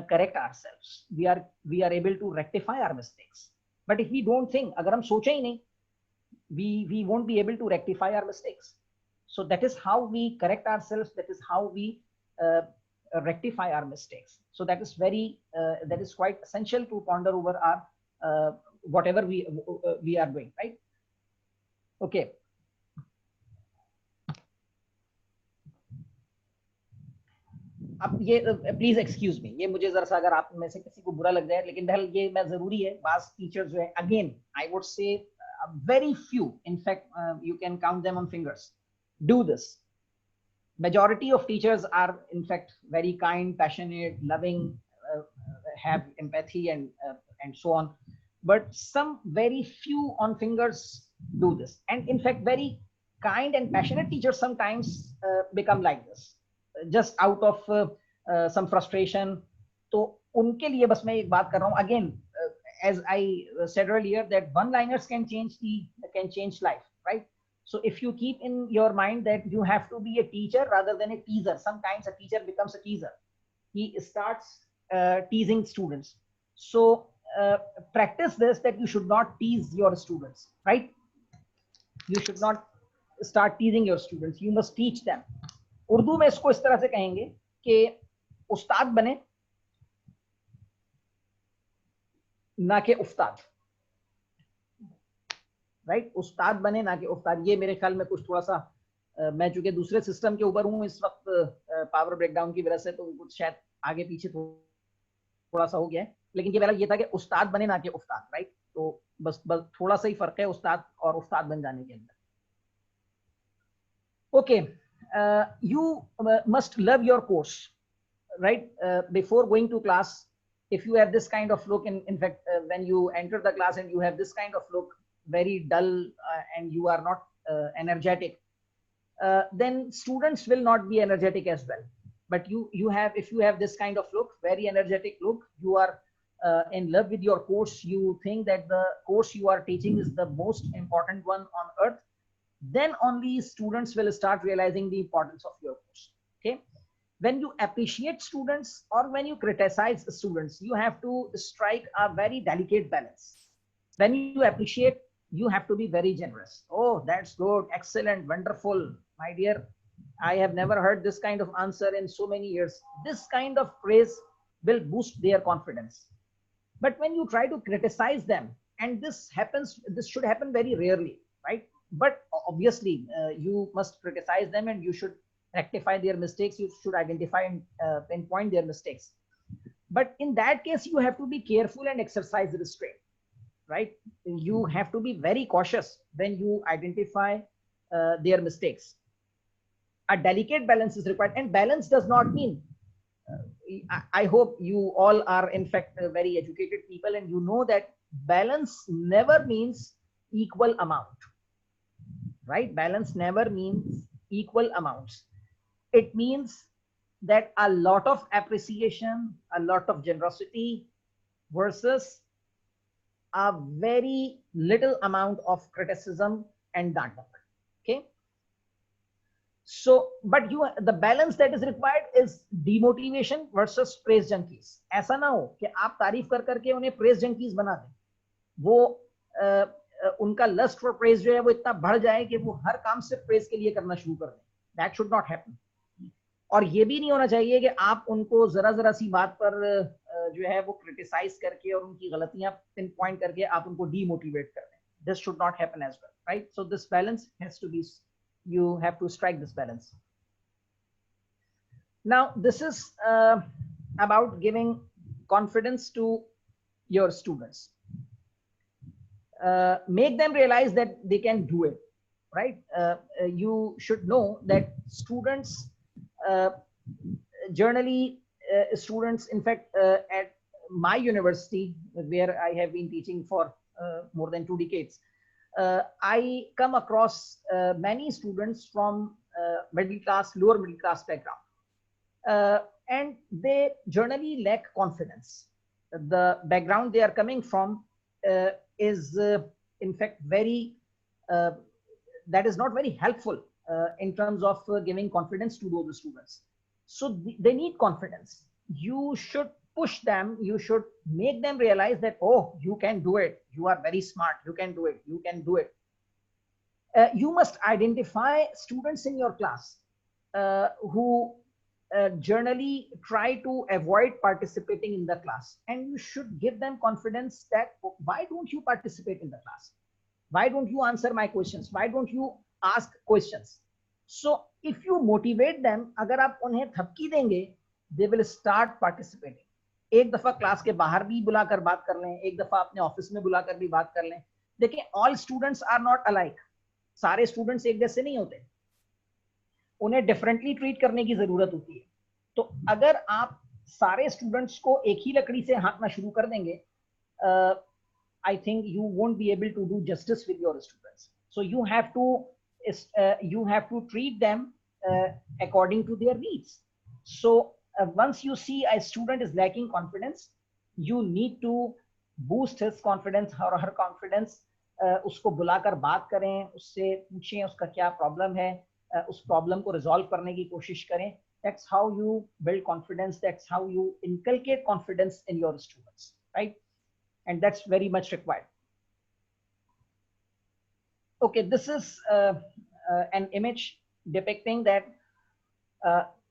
correct ourselves. We are able to rectify our mistakes. But if we don't think, अगर हम सोचें ही नहीं, we won't be able to rectify our mistakes. So that is how we correct ourselves. That is how we rectify our mistakes. So that is quite essential to ponder over our whatever we are doing, right? Okay. अब ये please excuse me, ये मुझे जरा सा अगर आप में से किसी को बुरा लग जाए, लेकिन बहरहाल ये मैं जरूरी है. बास टीचर्स जो है, again I would say very few, in fact you can count them on fingers, do this. Majority of teachers are in fact very kind, passionate, loving, have empathy and so on. But some very few on fingers do this. And in fact, very kind and passionate teachers sometimes become like this, just out of some frustration. तो उनके लिए बस मैं एक बात कर रहा हूँ. Again, as I said earlier, that one-liners can change life, right? So if you keep in your mind that you have to be a teacher rather than a teaser, sometimes a teacher becomes a teaser. He starts teasing students. So practice this, that you should not tease your students, right? You should not start teasing your students. You must teach them. Urdu में इसको इस तरह से कहेंगे कि उस्ताद बने ना कि उस्ताद, राइट? उस्ताद बने ना कि उस्ताद. ये मेरे ख्याल में कुछ थोड़ा सा मैं चूंकि दूसरे सिस्टम के ऊपर हूँ इस वक्त पावर ब्रेकडाउन की वजह से, तो कुछ शायद आगे पीछे थोड़ा सा हो गया है, लेकिन ये पहला ये था कि उस्ताद बने ना कि उस्ताद, राइट? तो बस थोड़ा सा ही फर्क है उस्ताद और उस्ताद बन जाने के अंदर. Okay, you must love your course, right? Before going to class, if you have this kind of look, in fact, when you enter the class and you have this kind of look, very dull, and you are not energetic, then students will not be energetic as well. But if you have this kind of look, very energetic look, you are in love with your course, you think that the course you are teaching is the most important one on earth, then only students will start realizing the importance of your course. Okay, when you appreciate students or when you criticize students, you have to strike a very delicate balance. When you appreciate, you have to be very generous. Oh, that's good, excellent, wonderful, my dear. I have never heard this kind of answer in so many years. This kind of praise will boost their confidence. But when you try to criticize them, and this should happen very rarely, right? But obviously, you must criticize them and you should rectify their mistakes. You should identify and pinpoint their mistakes. But in that case, you have to be careful and exercise restraint, right? You have to be very cautious when you identify their mistakes. A delicate balance is required, and balance does not mean, I hope you all are in fact very educated people, and you know that balance never means equal amount, right? Balance never means equal amounts. It means that a lot of appreciation, a lot of generosity versus a very little amount of criticism and danda. Okay. So, but the balance that is required is demotivation versus praise junkies. ऐसा ना हो कि आप तारीफ कर करके उन्हें praise junkies बना दें. वो उनका lust for praise जो है वो इतना बढ़ जाए कि वो हर काम सिर्फ praise के लिए करना शुरू कर दें. That should not happen. और ये भी नहीं होना चाहिए कि आप उनको जरा सी बात पर जो है वो क्रिटिसाइज करके और उनकी गलतियां पिन पॉइंट करके आप उनको डीमोटिवेट कर दें. This should not happen as well, right? So this balance has to be, you have to strike this balance. Now, this is about giving confidence to your students. Make them realize that they can do it, right? You should know that students, generally, students, in fact, at my university, where I have been teaching for more than 2 decades, I come across many students from middle class, lower middle class background, and they generally lack confidence. The background they are coming from is in fact very, that is not very helpful in terms of giving confidence to those students. So they need confidence. You should push them, you should make them realize that, oh, you can do it, you are very smart, you can do it, you can do it. You must identify students in your class who generally try to avoid participating in the class, and you should give them confidence that, why don't you participate in the class? Why don't you answer my questions? Why don't you ask questions? So if you motivate them, अगर आप उन्हें थपकी देंगे, they will start participating. एक दफा class के बाहर भी बुलाकर बात कर लें, एक दफा अपने ऑफिस में बुलाकर भी बात कर लें. देखिए, all students are not alike. सारे स्टूडेंट्स एक जैसे नहीं होते, उन्हें डिफरेंटली ट्रीट करने की जरूरत होती है. तो अगर आप सारे स्टूडेंट्स को एक ही लकड़ी से हाँकना शुरू कर देंगे, I think you won't be able to do justice with your students. So you have to treat them according to their needs. So once you see a student is lacking confidence, you need to boost his confidence or her confidence. उसको बुलाकर बात करें, उससे पूछें उसका क्या problem है, उस प्रॉब्लम को रिजॉल्व करने की कोशिश करें. That's how you build confidence. That's how you inculcate confidence in your students, right? And that's very much required. Okay, this is an image depicting that.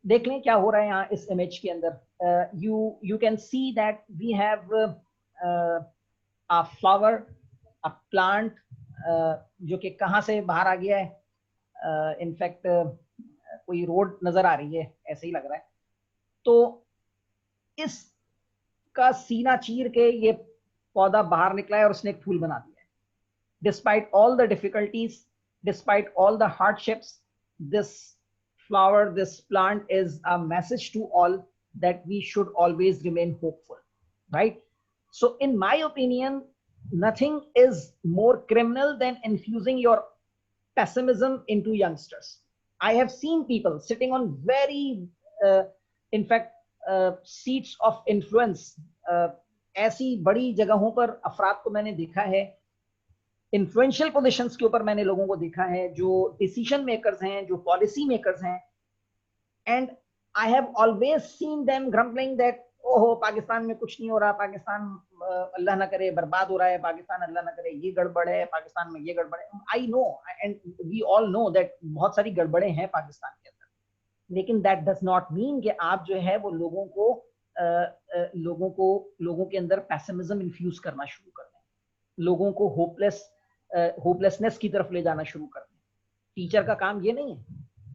देख लें क्या हो रहा है यहाँ इस image के अंदर. You can see that we have a flower, a plant, जो कि कहाँ से बाहर आ गया है. In fact, कोई रोड नजर आ रही है, ऐसे ही लग रहा है. तो इसका सीना चीर के ये पौधा बाहर निकला है और उसने एक फूल बना दिया है. Despite all the difficulties, despite all the hardships, this flower, this plant is a message to all that we should always remain hopeful, right? So in my opinion, nothing is more criminal than infusing your pessimism into youngsters. I have seen people sitting on very, in fact, seats of influence. ऐसी बड़ी जगहों पर अफराद को मैंने देखा है, influential positions के ऊपर मैंने लोगों को देखा है, जो डिसीजन मेकर्स हैं, जो पॉलिसी मेकर्स हैं, and I have always seen them grumbling that ओहो पाकिस्तान में कुछ नहीं हो रहा, पाकिस्तान अल्लाह ना करे बर्बाद हो रहा है, पाकिस्तान अल्लाह ना करे ये गड़बड़ है, पाकिस्तान में ये गड़बड़ है। I know and we all know that बहुत सारी गड़बड़े हैं पाकिस्तान के अंदर, लेकिन दैट डज नॉट मीन कि आप जो है वो लोगों के अंदर पैसिमिज्म इन्फ्यूज करना शुरू कर दें, लोगों को होपलेसनेस की तरफ ले जाना शुरू कर दें। टीचर का काम ये नहीं है,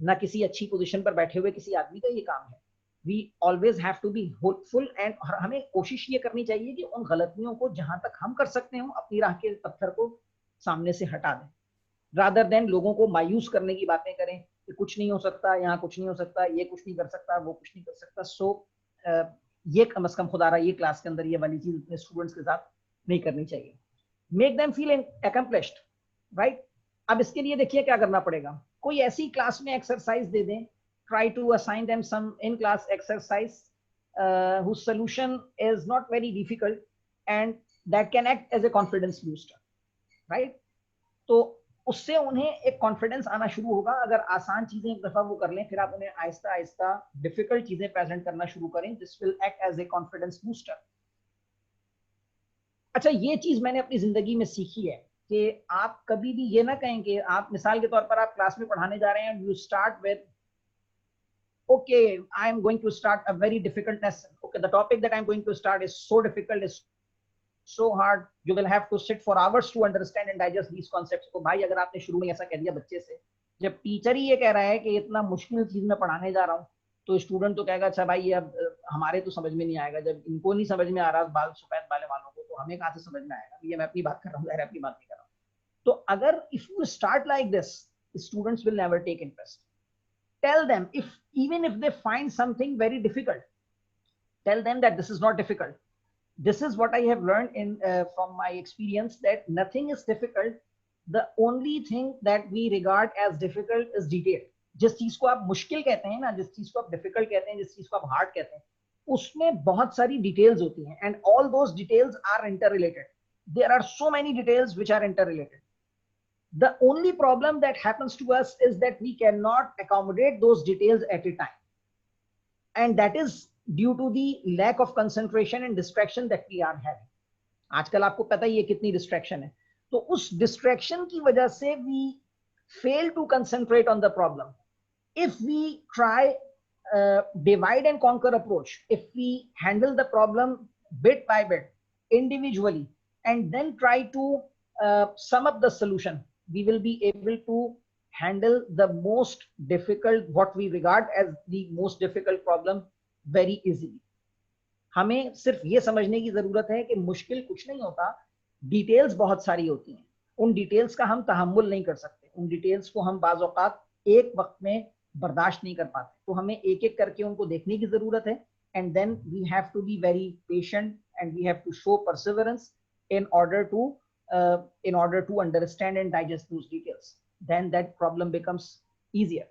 ना किसी अच्छी पोजीशन पर बैठे हुए किसी आदमी का ये काम है। We always have to be hopeful and हमें कोशिश ये करनी चाहिए कि उन गलतियों को जहां तक हम कर सकते हो अपनी राह के पत्थर को सामने से हटा दें, रादर देन लोगों को मायूस करने की बातें करें कि कुछ नहीं हो सकता, यहाँ कुछ नहीं हो सकता, ये कुछ नहीं कर सकता, वो कुछ नहीं कर सकता। सो ये कम से कम खुदा रहा ये क्लास के अंदर ये वाली चीज अपने स्टूडेंट्स के साथ नहीं करनी चाहिए। Make them feel accomplished, right. अब इसके लिए देखिए क्या करना पड़ेगा, कोई ऐसी क्लास में एक्सरसाइज दे दें, try to assign them some in-class exercise whose solution is not very difficult and that can act as a confidence booster, right? तो उससे उन्हें एक कॉन्फिडेंस आना शुरू होगा। अगर आसान चीजें एक दफा वो कर लें, फिर आप उन्हें आहिस्ता आहिस्ता डिफिकल्ट चीजें प्रेजेंट करना शुरू करें, this will act as a confidence booster. अच्छा, ये चीज मैंने अपनी जिंदगी में सीखी है कि आप कभी भी ये ना कहें कि आप मिसाल के तौर पर आप क्लास में पढ़ाने जा रहे हैं, you start with okay, I am going to start a very difficult lesson. Okay, the topic that I'm going to start is so difficult, is so hard, you will have to sit for hours to understand and digest these concepts. तो भाई अगर आपने शुरू में ऐसा कह दिया बच्चे से, जब टीचर ही ये कह रहा है कि इतना मुश्किल चीज में पढ़ाने जा रहा हूँ, तो स्टूडेंट तो कहेगा अच्छा भाई ये अब हमारे तो समझ में नहीं आएगा, जब इनको नहीं समझ में आ रहा बाल सफेद वाले वालों को, तो हमें कहाँ से समझ में आएगा। ये मैं अपनी बात कर रहा हूँ, अपनी बात नहीं कर रहा हूँ। तो अगर if you start like this, students will never take interest. Tell them, even if they find something very difficult, tell them that this is not difficult. This is what I have learned from my experience, that nothing is difficult. The only thing that we regard as difficult is detail. जिस चीज को आप मुश्किल कहते हैं ना, जिस चीज को आप difficult कहते हैं, जिस चीज को आप hard कहते हैं, उसमें बहुत सारी details होती हैं, and all those details are interrelated. There are so many details which are interrelated. The only problem that happens to us is that we cannot accommodate those details at a time, and that is due to the lack of concentration and distraction that we are having. आजकल आपको पता ही है कितनी distraction है, तो उस distraction की वजह से we fail to concentrate on the problem. If we try divide and conquer approach, if we handle the problem bit by bit individually and then try to sum up the solution, we will be able to handle the most difficult, what we regard as the most difficult problem very easily. हमें सिर्फ ये समझने की जरूरत है कि मुश्किल कुछ नहीं होता, डिटेल्स बहुत सारी होती हैं, उन डिटेल्स का हम तहम्मुल नहीं कर सकते, उन डिटेल्स को हम बाज़ औक़ात एक वक्त में बर्दाश्त नहीं कर पाते, तो हमें एक एक करके उनको देखने की जरूरत है। And then we have to be very patient and we have to show perseverance in order to understand and digest those details, then that problem becomes easier.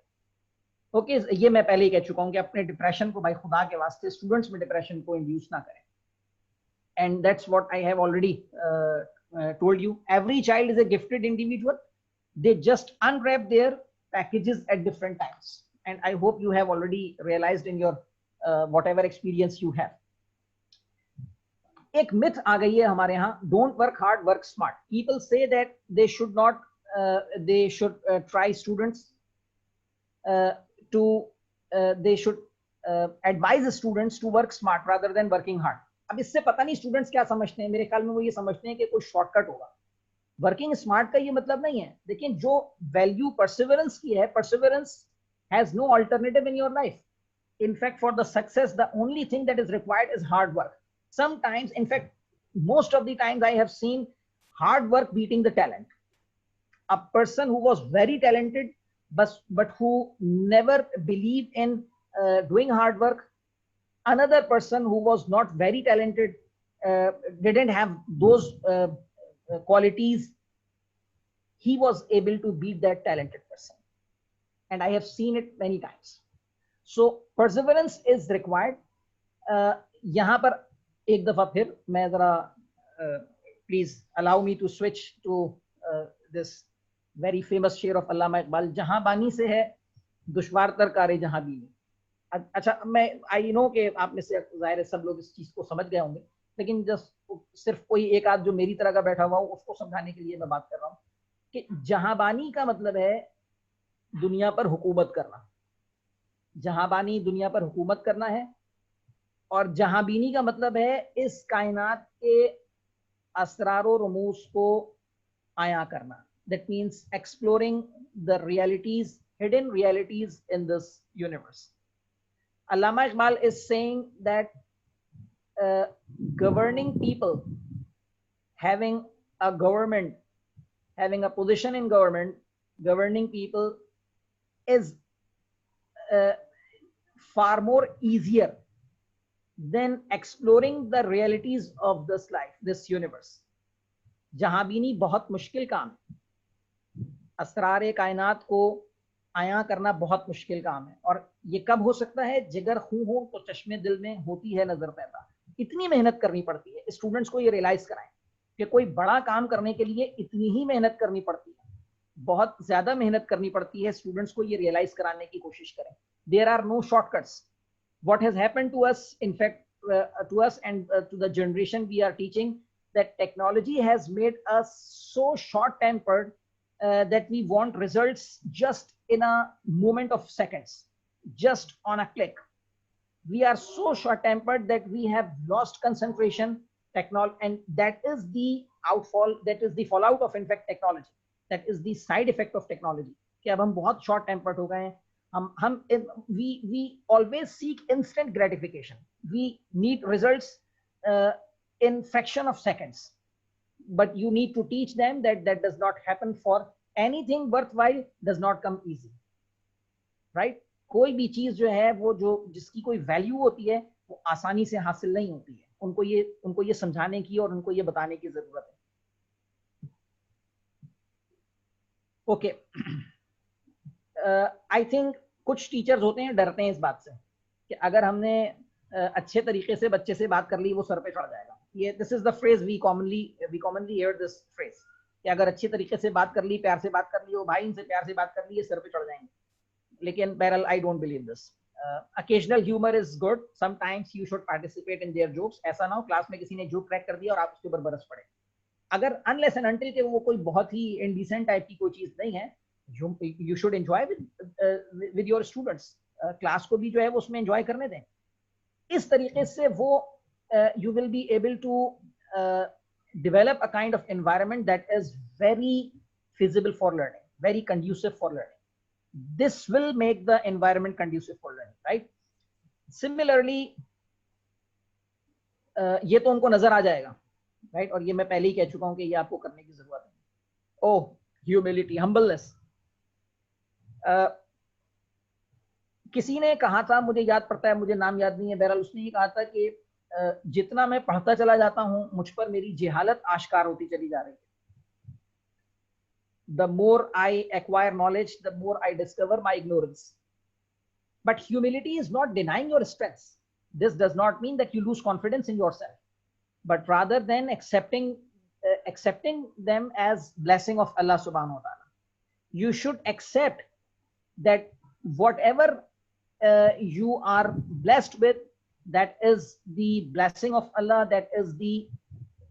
Okay, ये मैं पहले ही कह चुका हूँ कि अपने डिप्रेशन को भाई खुदा के वास्ते स्टूडेंट्स में डिप्रेशन को इंड्यूस ना करें, and that's what I have already told you. Every child is a gifted individual, they just unwrap their packages at different times, and I hope you have already realized in your whatever experience you have. एक myth आ गई है हमारे यहाँ, don't work hard work smart. People say that they should not they should try students they should advise students to work smart rather than working hard. अब इससे पता नहीं students क्या समझते हैं, मेरे ख्याल में वो ये समझते हैं कि कोई शॉर्टकट होगा। वर्किंग स्मार्ट का ये मतलब नहीं है, लेकिन जो वैल्यू परसिवरेंस की है, perseverance has no alternative in your life. In fact, for the success, the only thing that is required is hard work. Sometimes, in fact, most of the times I have seen hard work beating the talent. A person who was very talented, but who never believed in doing hard work, another person who was not very talented, didn't have those qualities, he was able to beat that talented person. And I have seen it many times. So perseverance is required. यहाँ पर एक दफा फिर मैं जरा please allow me to switch to this very famous शेर of अल्लामा इकबाल, जहां बानी से है दुश्वार तर कारे जहां बीनी. अच्छा, मैं आई नो कि आप में से जाहिर है सब लोग इस चीज को समझ गए होंगे, लेकिन जस्ट सिर्फ कोई एक आध जो मेरी तरह का बैठा हुआ हो उसको समझाने के लिए मैं बात कर रहा हूँ कि जहांबानी का मतलब है दुनिया पर हुकूमत करना, जहांबानी दुनिया पर हुकूमत करना है, और जहांबीनी का मतलब है इस कायनात के असरार व रमूज को आया करना. That means exploring the realities, hidden realities in this universe. Allama Iqbal is saying that governing people, having a government, having a position in government, governing people is far more easier than exploring the realities of this life, this universe. जहांबीनी बहुत मुश्किल काम है, असरार कायनात को आया करना बहुत मुश्किल काम है, और ये कब हो सकता है? जिगर खूं हो तो चश्मे दिल में होती है नजर पैदा. इतनी मेहनत करनी पड़ती है. स्टूडेंट्स को ये रियलाइज कराएं कि कोई बड़ा काम करने के लिए इतनी ही मेहनत करनी पड़ती है, बहुत ज्यादा मेहनत करनी पड़ती है. स्टूडेंट्स को ये रियलाइज कराने की कोशिश करें. There are no shortcuts. What has happened to us, in fact, to us and to the generation we are teaching, that technology has made us so short-tempered that we want results just in a moment of seconds, just on a click. We are so short-tempered that we have lost concentration, and that is the outfall, that is the fallout of, in fact, technology. That is the side effect of technology. कि अब हम बहुत short-tempered हो गए हैं. We always seek instant gratification. We need results in fraction of seconds, but you need to teach them that that does not happen. For anything worthwhile does not come easy, right? कोई भी चीज जो है वो जो जिसकी कोई value होती है वो आसानी से हासिल नहीं होती है. उनको ये समझाने की और उनको ये बताने की जरूरत है. ओके, आई थिंक कुछ टीचर्स होते हैं डरते हैं इस बात से कि अगर हमने अच्छे तरीके से बच्चे से बात कर ली वो सर पे चढ़ जाएगा. ये this is the phrase we commonly hear this phrase कि अगर अच्छे तरीके से बात कर ली, प्यार से बात कर ली, वो भाई इनसे प्यार से बात कर ली, ये सर पे चढ़ जाएंगे. लेकिन बहरहाल I don't believe this. occasional humor is good. Sometimes you should participate in their jokes. ऐसा ना हो क्लास में किसी ने जोक क्रैक कर दिया और आप उसके ऊपर बरस पड़े. अगर अनलेस एंड अनटिल के वो कोई बहुत ही इंडिसेंट टाइप की कोई चीज नहीं है, you should enjoy with your students. Class को भी जो है वो उसमें एंजॉय करने दें. इस तरीके से वो you will be able to develop a kind of environment that is very feasible for learning, very conducive for learning. This will make the environment conducive for learning, right? Similarly, ये तो उनको नजर आ जाएगा, right? और ये मैं पहले ही कह चुका हूं कि ये आपको करने की जरूरत है. Oh, humility, humbleness. किसी ने कहा था, मुझे याद पड़ता है, मुझे नाम याद नहीं है, बहरहाल उसने ये कहा था कि जितना मैं पढ़ता चला जाता हूं मुझ पर मेरी जेहालत आश्कार होती चली जा रही है. The more I acquire knowledge, the more I discover my ignorance. But humility is not denying your strengths. This does not mean that you lose confidence in yourself, but rather than accepting them as blessing of Allah subhanahu wa ta'ala. You should accept that whatever you are blessed with, that is the blessing of Allah, that is the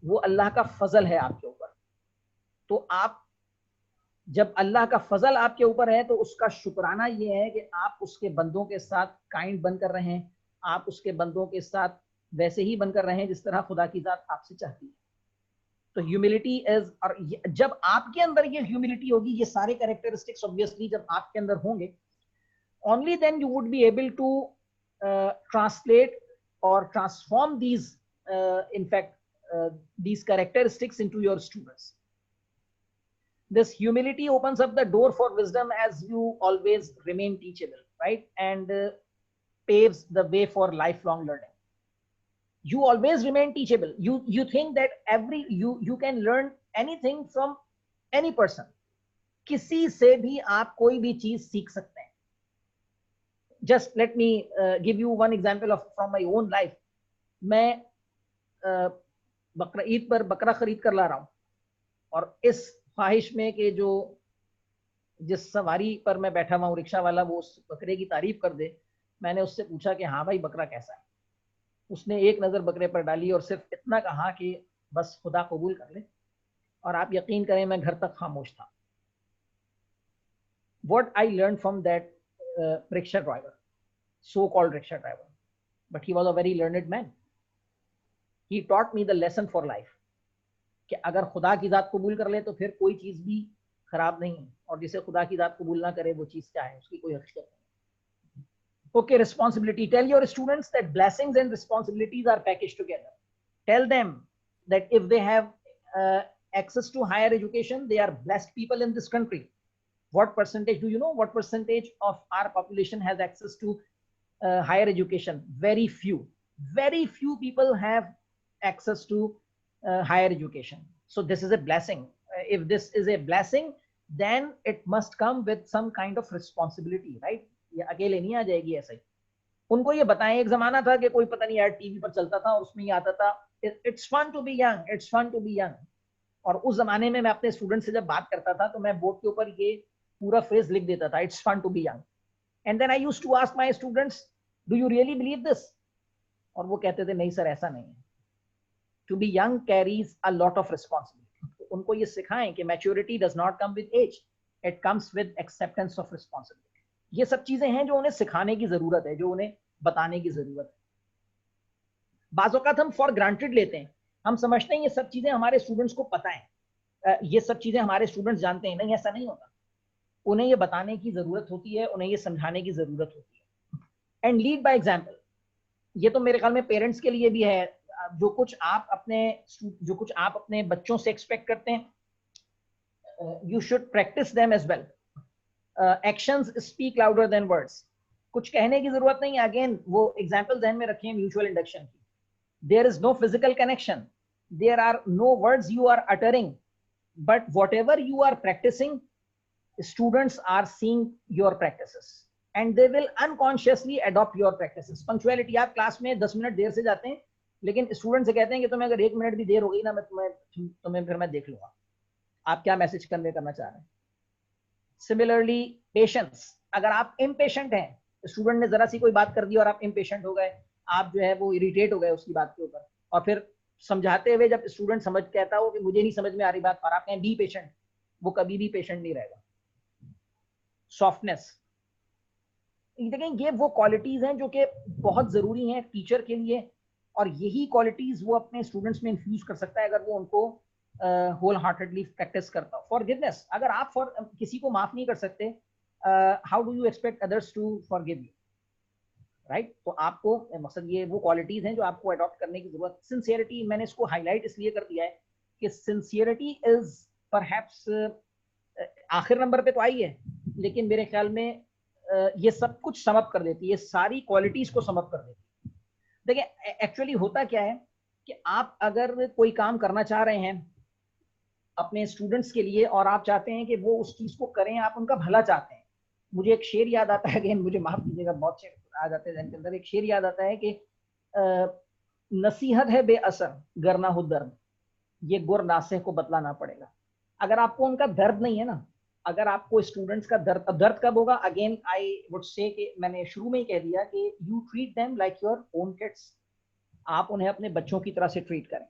वो अल्लाह का फजल है आपके ऊपर. तो आप जब अल्लाह का फजल आपके ऊपर है तो उसका शुक्राना ये है कि आप उसके बंदों के साथ काइंड बनकर रहे हैं, आप उसके बंदों के साथ वैसे ही बनकर रहे हैं जिस तरह खुदा की जात आपसे चाहती है. तो ह्यूमिलिटी इज, और जब आपके अंदर ये ह्यूमिलिटी होगी, ये सारे कैरेक्टरिस्टिक्स ऑब्वियसली जब आपके अंदर होंगे, only then you would be able to translate or transform these these characteristics into your students. This humility opens up the door for wisdom as you always remain teachable, right? And paves the way for lifelong learning. You always remain teachable. You think that you can learn anything from any person. किसी से भी आप कोई भी चीज सीख सकते हैं. Just let me give you one example from my own life. मैं बकरा ईद पर बकरा खरीद कर ला रहा हूँ, और इस ख्वाहिश में कि जिस सवारी पर मैं बैठा हुआ हूँ, रिक्शा वाला, वो उस बकरे की तारीफ कर दे, मैंने उससे पूछा कि हाँ भाई बकरा कैसा है। उसने एक नज़र बकरे पर डाली और सिर्फ इतना कहा कि बस खुदा कबूल कर ले, और आप यकीन करें मैं घर तक खामोश था। What I learned from that rickshaw driver, so-called rickshaw driver, but he was a very learned man. He taught me the lesson for life कि अगर खुदा की ज़ात कबूल कर ले तो फिर कोई चीज़ भी खराब नहीं है, और जिसे खुदा की ज़ात कबूल ना करे वो चीज़ क्या है, उसकी कोई हकीकत नहीं। Okay, responsibility. Tell your students that blessings and responsibilities are packaged together. Tell them that if they have access to higher education, they are blessed people in this country. What percentage, do you know what percentage of our population has access to higher education? Very few. Very few people have access to higher education. So this is a blessing. If this is a blessing, then it must come with some kind of responsibility, right? ये अकेले नहीं आ जाएगी ऐसे ही। उनको ये बताएं, एक जमाना था कि कोई पता नहीं यार टीवी पर चलता था और उसमें ये आता था, it's fun to be young, it's fun to be young. और उस जमाने में मैं अपने स्टूडेंट से जब बात करता था तो मैं बोर्ड के ऊपर ये पूरा फ्रेज लिख देता था, it's fun to be young. And then I used to ask my students, do you really believe this? और वो कहते थे नहीं सर ऐसा नहीं है। To be young carries a lot of responsibility. उनको ये सिखाएं कि maturity does not come with age, it comes with acceptance of responsibility. ये सब चीजें हैं जो उन्हें सिखाने की जरूरत है, जो उन्हें बताने की जरूरत है। बाज़ औक़ात हम फॉर ग्रांटेड लेते हैं, हम समझते हैं ये सब चीजें हमारे स्टूडेंट्स को पता है, ये सब चीजें हमारे स्टूडेंट्स जानते हैं। नहीं, ऐसा नहीं होता। उन्हें ये बताने की जरूरत होती है, उन्हें ये समझाने की जरूरत होती है। And lead by example. ये तो मेरे ख्याल में पेरेंट्स के लिए भी है। जो कुछ आप अपने बच्चों से एक्सपेक्ट करते हैं, you should practise them as well. Actions speak louder than words. कुछ कहने की जरूरत नहीं है। अगेन वो एग्जाम्पल ध्यान में रखें म्यूचुअल इंडक्शन की। There is no physical connection, there are no words you are uttering, but whatever you are practising, students are seeing your practices and they will unconsciously adopt your practices. Punctuality, आप class में 10 minute देर से जाते हैं, लेकिन student से कहते हैं कि तुम्हें अगर 1 मिनट भी देर हो गई ना, मैं तुम्हें फिर मैं देख लूंगा आप क्या मैसेज कन्वे करना चाह रहे हैं। Similarly patience. अगर आप इम्पेशेंट हैं, स्टूडेंट ने जरा सी कोई बात कर दी और आप इम्पेशेंट हो गए, आप जो है वो इरिटेट हो गए उसकी बात के ऊपर, और फिर समझाते हुए जब स्टूडेंट समझ कहता हो कि मुझे नहीं समझ में आ रही बात, और आप कहें बी पेशेंट, वो कभी भी पेशेंट नहीं रहेगा। सॉफ्टनेस। देखें ये वो क्वालिटीज हैं जो कि बहुत जरूरी हैं टीचर के लिए, और यही क्वालिटीज वो अपने स्टूडेंट्स में इन्फ्यूज कर सकता है अगर वो उनको होल हार्टेडली प्रैक्टिस करता हो। फॉरगिवनेस। अगर आप किसी को माफ नहीं कर सकते, how do you expect others to forgive you, right? तो आपको मकसद ये वो क्वालिटीज हैं जो आपको अडॉप्ट करने की जरूरत। सिंसियरिटी, मैंने इसको हाईलाइट इसलिए कर दिया है कि सिंसियरिटी इज परहैप्स आखिर नंबर पे तो आई है, लेकिन मेरे ख्याल में ये सब कुछ समअप कर देती है, ये सारी क्वालिटीज को समअप कर देती है। देखिए एक्चुअली होता क्या है कि आप अगर कोई काम करना चाह रहे हैं अपने स्टूडेंट्स के लिए और आप चाहते हैं कि वो उस चीज को करें, आप उनका भला चाहते हैं। मुझे एक शेर याद आता है, अगेन मुझे माफ कीजिएगा, बहुत शेर आ जाते हैं के अंदर। एक शेर याद आता है कि नसीहत है बेअसर गरना हो दर्द, ये गुर नासे को बतलाना पड़ेगा। अगर आपको उनका दर्द नहीं है ना, अगर आपको स्टूडेंट्स का दर्द कब होगा? अगेन आई वुड से कि मैंने शुरू में ही कह दिया कि you treat them like your own kids. आप उन्हें अपने बच्चों की तरह से ट्रीट करें,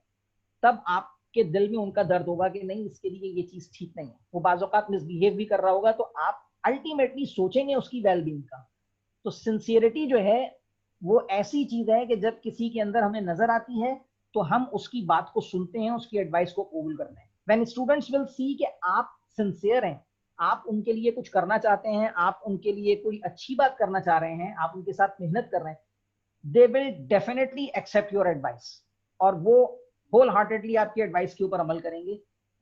तब आपके दिल में उनका दर्द होगा कि नहीं इसके लिए ये चीज ठीक नहीं है। वो बाज़ औक़ात मिसबिहेव भी कर रहा होगा, तो आप अल्टीमेटली सोचेंगे उसकी वेलबींग का। तो सिंसियरिटी जो है वो ऐसी चीज है कि जब किसी के अंदर हमें नजर आती है तो हम उसकी बात को सुनते हैं, उसकी एडवाइस को कबूल करते हैं। When students will see कि आप सिंसियर हैं, आप उनके लिए कुछ करना चाहते हैं, आप उनके लिए कोई अच्छी बात करना चाह रहे हैं, आप उनके साथ मेहनत कर रहे हैं, they will definitely accept your advice, और वो होल हार्टेडली आपकी एडवाइस के ऊपर अमल करेंगे,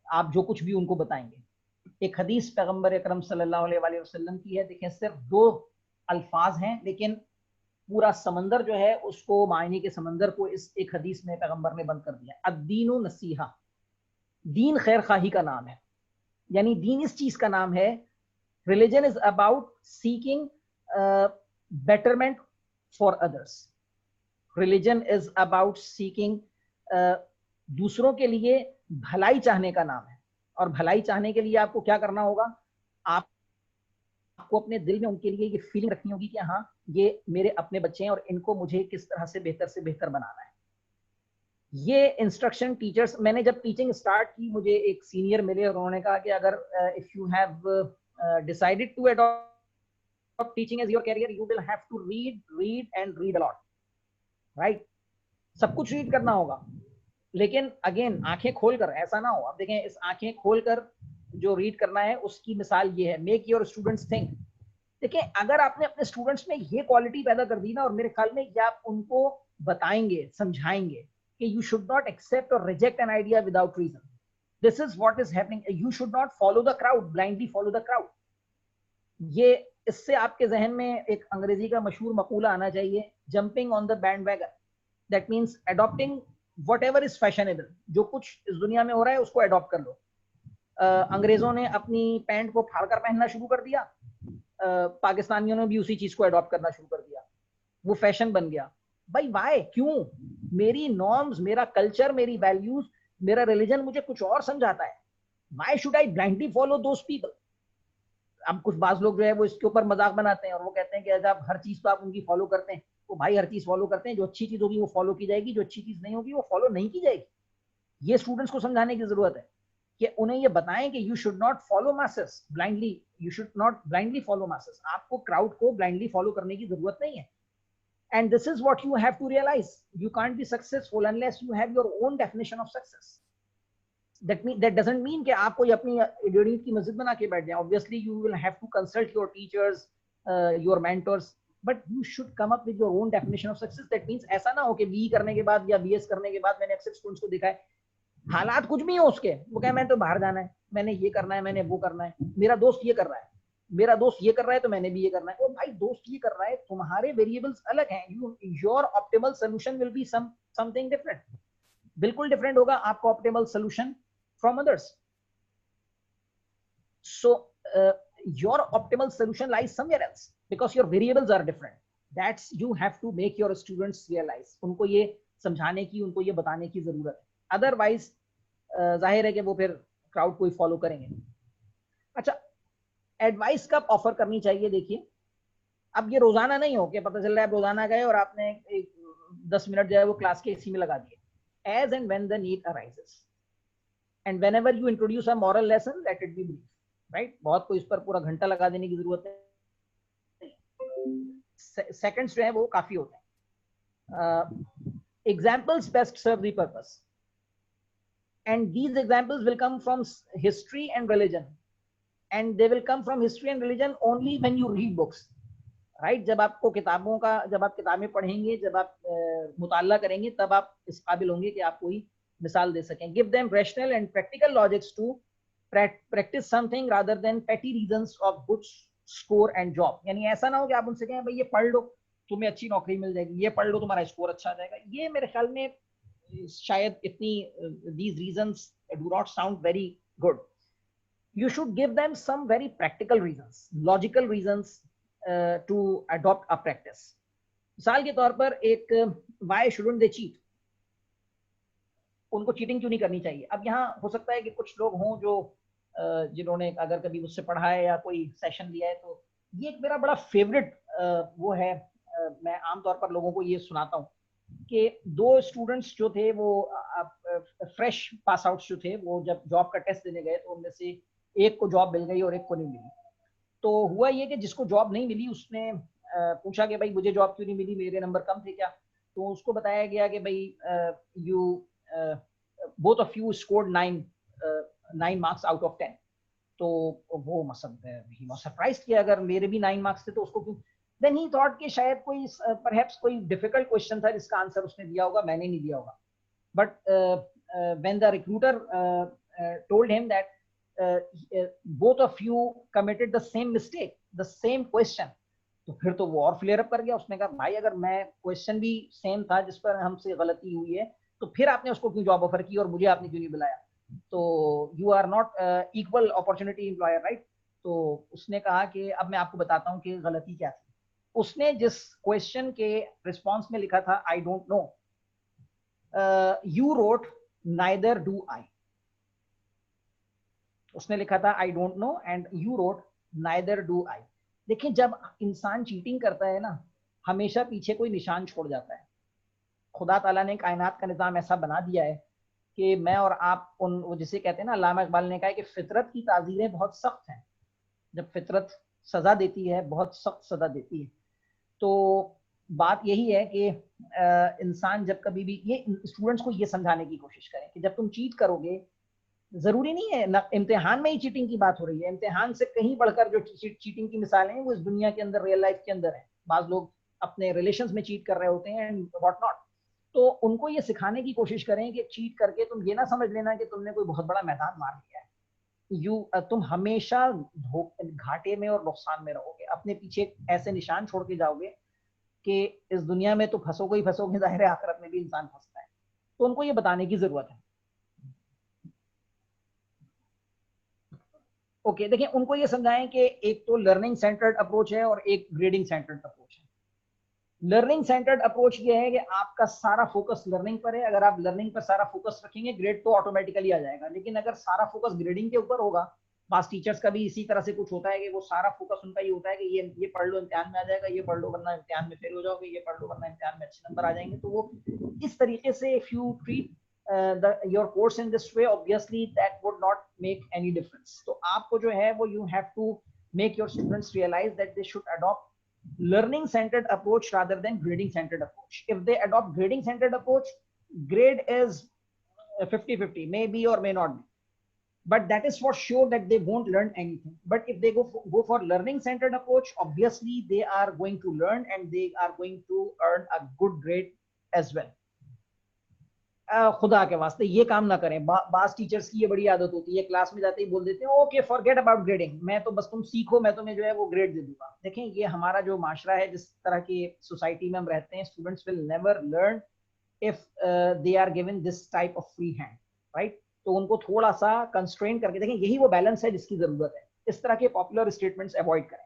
आप जो कुछ भी उनको बताएंगे। एक हदीस पैगंबर अकरम सल्लल्लाहु अलैहि वसल्लम की है। देखें सिर्फ 2 अल्फाज हैं, लेकिन पूरा समंदर जो है उसको, मायने के समंदर को इस एक हदीस में पैगंबर ने बंद कर दिया। अद्दीनु नसीहा। दीन खैर खाही का नाम है, यानी दीन इस चीज का नाम है। Religion is about seeking betterment for others. Religion is about seeking, दूसरों के लिए भलाई चाहने का नाम है। और भलाई चाहने के लिए आपको क्या करना होगा? आपको आपको अपने दिल में उनके लिए ये फीलिंग रखनी होगी कि हाँ ये मेरे अपने बच्चे हैं और इनको मुझे किस तरह से बेहतर बनाना है। ये इंस्ट्रक्शन टीचर्स, मैंने जब टीचिंग स्टार्ट की मुझे एक सीनियर मिले और उन्होंने कहा कि अगर if you have decided to adopt teaching as your career, you will have to read a lot, right. सब कुछ रीड करना होगा, लेकिन अगेन आंखें खोलकर, ऐसा ना हो। अब देखें, इस आंखें खोलकर जो रीड करना है उसकी मिसाल ये है, मेक योर स्टूडेंट्स थिंक। देखिए, अगर आपने अपने स्टूडेंट्स में ये क्वालिटी पैदा कर दी ना, और मेरे ख्याल में ये आप उनको बताएंगे, समझाएंगे कि you should not accept or reject an idea without reason. This is what is happening. You should not follow the crowd, blindly follow the crowd. ये इससे आपके जहन में एक अंग्रेजी का मशहूर मकूला आना चाहिए, jumping on the bandwagon. That means adopting whatever is fashionable. जो कुछ इस दुनिया में हो रहा है उसको adopt कर लो। अंग्रेजों ने अपनी पैंट को फाड़कर पहनना शुरू कर दिया, पाकिस्तानियों ने भी उसी चीज को अडॉप्ट करना शुरू कर दिया, वो फैशन बन गया। भाई वाई, क्यों? मेरी नॉर्म्स, मेरा कल्चर, मेरी वैल्यूज, मेरा रिलीजन मुझे कुछ और समझाता है। Why should I blindly follow those people? अब कुछ बाज लोग जो है वो इसके ऊपर मजाक बनाते हैं और वो कहते हैं कि अगर आप हर चीज को आप उनकी फॉलो करते हैं, तो भाई हर चीज फॉलो करते हैं, जो अच्छी चीज होगी वो फॉलो की जाएगी, जो अच्छी चीज नहीं होगी वो फॉलो नहीं की जाएगी। ये स्टूडेंट्स को समझाने की जरूरत है कि उन्हें ये बताएं कि you should not follow masses blindly, you should not blindly follow masses. आपको क्राउड को ब्लाइंडली फॉलो करने की जरूरत नहीं है। And this is what you have to realize. You can't be successful unless you have your own definition of success. That doesn't mean कि आप कोई अपनी इडियोट की मस्जिद बना के बैठ जाए. Obviously, you will have to consult your teachers, your mentors, but you should come up with your own definition of success. That means ऐसा ना हो कि BE करने के बाद या BS करने के बाद मैंने अक्सर स्टूडेंट्स को देखा है, हालात कुछ भी हो उसके, वो कहे मैंने तो बाहर जाना है, मैंने ये करना है, मैंने वो करना है, मेरा दोस्त ये कर रहा है, मेरा दोस्त ये कर रहा है तो मैंने भी ये करना है। ओ भाई, दोस्त ये कर रहा है, तुम्हारे वेरिएबल्स अलग हैं। Your optimal solution will be something different, बिल्कुल डिफरेंट होगा आपका optimal solution from others. So your optimal solution lies somewhere else because your variables are different. That's you have to make your students realise. उनको ये समझाने की, उनको ये बताने की जरूरत है। अदरवाइज जाहिर है कि वो फिर क्राउड को ही फॉलो करेंगे। अच्छा, एडवाइस कब ऑफर करनी चाहिए? देखिए, अब ये रोजाना नहीं हो कि पता चल रहा है आप रोजाना गए और आपने 10 मिनट जो है वो क्लास के इसी में लगा दिए। As and when the need arises and whenever you introduce a moral lesson, let it be brief, right. बहुत कोई इस पर पूरा घंटा लगा देने की जरूरत है, सेकंड्स जो है वो काफी होते हैं। Examples best serve the purpose, and these examples will come from history and religion, and they will come from history and religion only when you read books, right? जब आपको किताबों का, जब आप किताबें पढ़ेंगे, जब आप मुताला करेंगे, तब आप इस काबिल होंगे कि आप कोई मिसाल दे सकें। give them rational and practical logics to practice something rather than petty reasons of good score and job। यानी ऐसा ना हो कि आप उनसे कहें भाई ये पढ़ लो तुम्हें अच्छी नौकरी मिल जाएगी, ये पढ़ लो तुम्हारा स्कोर अच्छा आ जाएगा। ये मेरे ख्याल में शायद इतनी these reasons do not sound very good. You should give them some very practical reasons, logical reasons to adopt a practice. मिसाल के तौर पर एक why shouldn't they cheat? उनको चीटिंग क्यों नहीं करनी चाहिए? अब यहाँ हो सकता है कि कुछ लोग हों जो जिन्होंने अगर कभी मुझसे पढ़ा है या कोई सेशन लिया है, तो ये एक मेरा बड़ा फेवरेट वो है, मैं आमतौर पर लोगों को ये सुनाता हूँ कि 2 स्टूडेंट्स जो थे वो फ्रेश पास आउट्स जो थे, वो जब जॉब का टेस्ट देने गए तो उनमें से एक को जॉब मिल गई और एक को नहीं मिली। तो हुआ ये कि जिसको जॉब नहीं मिली उसने पूछा कि भाई मुझे जॉब क्यों नहीं मिली, मेरे नंबर कम थे क्या? तो उसको बताया गया कि भाई you both of you scored 9 marks out of 10। तो वो ही वाज सरप्राइज्ड कि अगर मेरे भी 9 मार्क्स थे तो उसको क्यों। Then he thought कि शायद कोई perhaps कोई difficult question था जिसका आंसर उसने दिया होगा, मैंने नहीं दिया होगा। But when the recruiter told him that both of you committed the same mistake, the same question, तो फिर तो वो और फ्लेयर अप कर गया। उसने कहा भाई अगर मैं क्वेश्चन भी सेम था जिस पर हमसे गलती हुई है, तो फिर आपने उसको क्यों जॉब ऑफर की और मुझे आपने क्यों नहीं बुलाया? तो you are not equal opportunity employer, right. तो उसने कहा कि अब मैं आपको बताता हूँ कि गलती क्या थी। उसने जिस क्वेश्चन के रिस्पॉन्स में लिखा था I don't know, you wrote neither do I. उसने लिखा था I don't know and you wrote neither do I. देखिए जब इंसान चीटिंग करता है ना, हमेशा पीछे कोई निशान छोड़ जाता है। खुदा ताला ने कायनात का निज़ाम ऐसा बना दिया है कि मैं और आप उन, वो जिसे कहते हैं ना, अल्लामा इकबाल ने कहा है कि फितरत की ताज़ीरें बहुत सख्त हैं। जब फितरत सजा देती है, बहुत सख्त सजा देती है। तो बात यही है कि इंसान जब कभी भी, ये स्टूडेंट्स को ये समझाने की कोशिश करें कि जब तुम चीट करोगे, जरूरी नहीं है ना इम्तिहान में ही चीटिंग की बात हो रही है, इम्तिहान से कहीं बढ़कर जो चीटिंग की मिसालें हैं वो इस दुनिया के अंदर, रियल लाइफ के अंदर है। बाज लोग अपने रिलेशंस में चीट कर रहे होते हैं एंड व्हाट नॉट। तो उनको ये सिखाने की कोशिश करें कि चीट करके तुम ये ना समझ लेना कि तुमने कोई बहुत बड़ा मैदान मार लिया है। तुम हमेशा घाटे में और नुकसान में रहोगे, अपने पीछे ऐसे निशान छोड़ के जाओगे कि इस दुनिया में तो फंसोगे ही फंसोगे, जाहिर है आखिरत में भी इंसान फंसता है। तो उनको ये बताने की जरूरत है। ओके, देखिए उनको ये समझाएं कि एक तो लर्निंग सेंटर्ड अप्रोच है और एक ग्रेडिंग सेंटर्ड अप्रोच है। लर्निंग सेंटर्ड अप्रोच ये है कि आपका सारा फोकस लर्निंग पर है। अगर आप लर्निंग पर सारा फोकस रखेंगे, ग्रेड तो ऑटोमेटिकली आ जाएगा। लेकिन अगर सारा फोकस ग्रेडिंग के ऊपर होगा, पास टीचर्स का भी इसी तरह से कुछ होता है कि वो सारा फोकस उनका ये होता है कि ये पढ़ लो इम्तिहान में आ जाएगा, ये पढ़ लो वरना इम्तिहान में फेल हो जाओगे, ये पढ़ लो वरना इम्तिहान में अच्छे नंबर आ जाएंगे। तो वो इस तरीके से, if you treat your course in this way, obviously that would not make any difference. तो आपको जो है वो, you have to make your students realize that they should adopt learning centered approach rather than grading centered approach. If they adopt grading centered approach, grade is 50-50, may be or may not be, but that is for sure that they won't learn anything. But if they go for learning centered approach, obviously they are going to learn and they are going to earn a good grade as well. खुदा के वास्ते ये काम ना करें। बास teachers की ये बड़ी आदत होती है, क्लास में जाते ही बोल देते हैं ओके फॉरगेट अबाउट ग्रेडिंग, मैं तो बस तुम सीखो, मैं तुम्हें जो है वो ग्रेड दे दूंगा। देखें ये हमारा जो माशरा है, जिस तरह की सोसाइटी में हम रहते हैं, students will never learn if they are given this type of free hand, right. तो उनको थोड़ा सा कंस्ट्रेन करके देखें, यही वो बैलेंस है जिसकी जरूरत है। इस तरह के पॉपुलर स्टेटमेंट्स अवॉइड करें।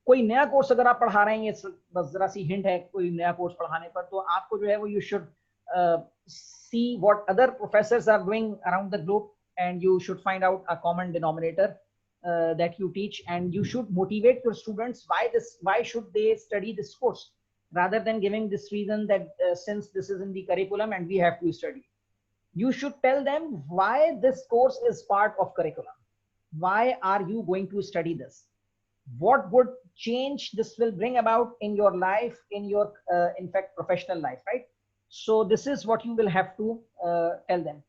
कोई नया कोर्स अगर आप पढ़ा रहे हैं, ये बस जरा सी हिंट है, कोई नया कोर्स पढ़ाने पर, तो आपको जो है वो, you should see what other professors are doing around the globe and you should find out a common denominator that you teach, and you should motivate your students why should they study this course, rather than giving this reason that since this is in the curriculum and we have to study. You should tell them why this course is part of curriculum. Why are you going to study this? What good change this will bring about in your life, in your in fact professional life, right? So this is what you will have to tell them.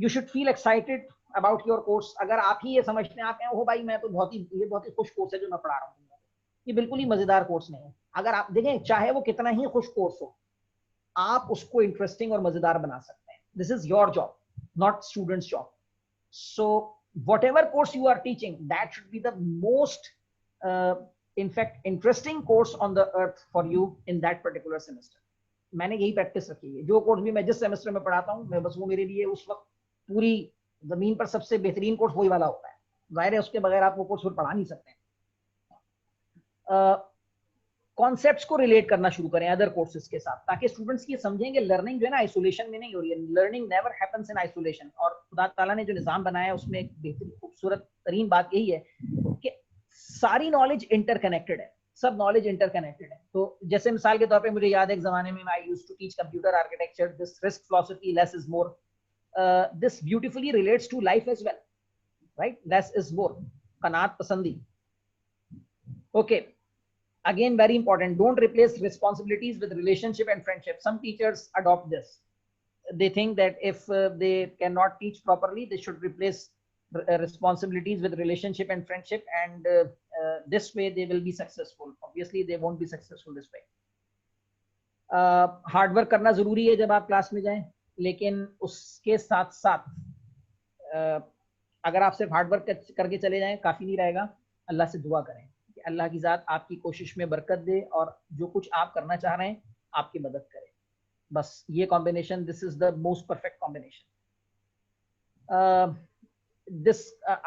You should feel excited about your course. अगर आप ही ये समझते हैं, आप कहें हो भाई मैं तो ये बहुत ही खुश कोर्स है जो मैं पढ़ा रहा हूँ, ये बिल्कुल ही मजेदार कोर्स नहीं है। अगर आप देखें, चाहे वो कितना ही खुश कोर्स हो, आप उसको इंटरेस्टिंग और मजेदार बना सकते हैं। This is your job, not students job. So whatever course you are teaching, that should be the most in fact interesting course on the earth for you in that particular semester. मैंने यही practice रखी है। जो course भी मैं जिस semester में पढ़ाता हूँ, मैं बस वो मेरे लिए उस वक्त पूरी जमीन पर सबसे बेहतरीन कोर्स वही वाला होता है। जाहिर है उसके बगैर आप वो कोर्स फिर पढ़ा नहीं सकते। कॉन्सेप्ट्स को रिलेट करना शुरू करें अदर कोर्सेज के साथ, ताकि स्टूडेंट्स ये समझें कि लर्निंग जो है ना आइसोलेशन में नहीं हो रही है। Learning never happens in isolation. और खुदा ताला ने जो निज़ाम बनाया है उसमें एक बेहतरीन खूबसूरत तरीन बात यही है कि सारी नॉलेज इंटरकनेक्टेड है, सब नॉलेज इंटरकनेक्टेड है। तो जैसे मिसाल के तौर पे मुझे याद है एक जमाने में I used to teach computer architecture, this RISC philosophy, less is more, this beautifully relates to life as well, right. Less is more, कनात पसंदी। Okay, again very important, don't replace responsibilities with relationship and friendship. Some teachers adopt this. They think that if they cannot teach properly, they should replace responsibilities with relationship and friendship, and this way they will be successful. Obviously they won't be successful this way. Hard work करना जरूरी है जब आप class में जाएं, लेकिन उसके साथ साथ अगर आप सिर्फ हार्ड वर्क करके चले जाएं काफी नहीं रहेगा। अल्लाह से दुआ करें कि अल्लाह की ज़ात आपकी कोशिश में बरकत दे और जो कुछ आप करना चाह रहे हैं आपकी मदद करे। बस ये combination, this is the most perfect combination.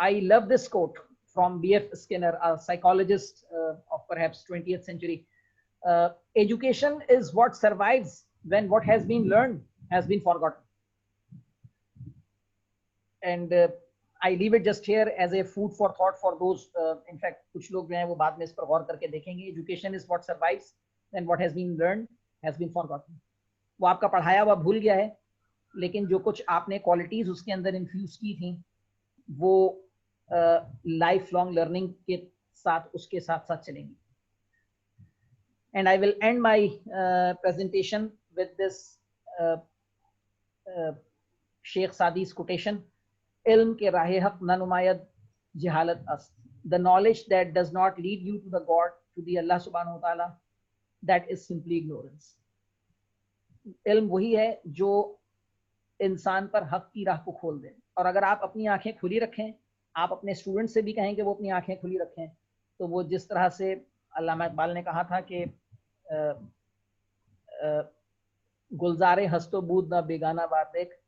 I love this quote from B.F. Skinner, a psychologist of perhaps 20th century. Education is what survives when what has been learned has been forgotten. And I leave it just here as a food for thought for those. In fact, कुछ लोग जो हैं वो बाद में इस पर गौर करके देखेंगे. Education is what survives, and what has been learned has been forgotten. वो आपका पढ़ाया हुआ भूल गया है, लेकिन जो कुछ आपने क्वालिटीज उसके अंदर इन्फ्यूज की थी, वो लाइफ लॉन्ग लर्निंग के साथ उसके साथ साथ चलेंगी. And I will end my presentation with this Sheikh Sadi's quotation. Ilm ke rahe haq na numayad jahalat ast. The knowledge that does not lead you to the God, to the Allah subhanahu wa ta'ala, that is simply ignorance. इल्म वही है जो इंसान पर हक की राह को खोल दे. और अगर आप अपनी आंखें खुली रखें, आप अपने स्टूडेंट से भी कहें कि वो अपनी आंखें खुली रखें, तो वो जिस तरह से अल्लामा इकबाल ने कहा था कि गुलजारे हस्तो बूद ना बेगाना बार देख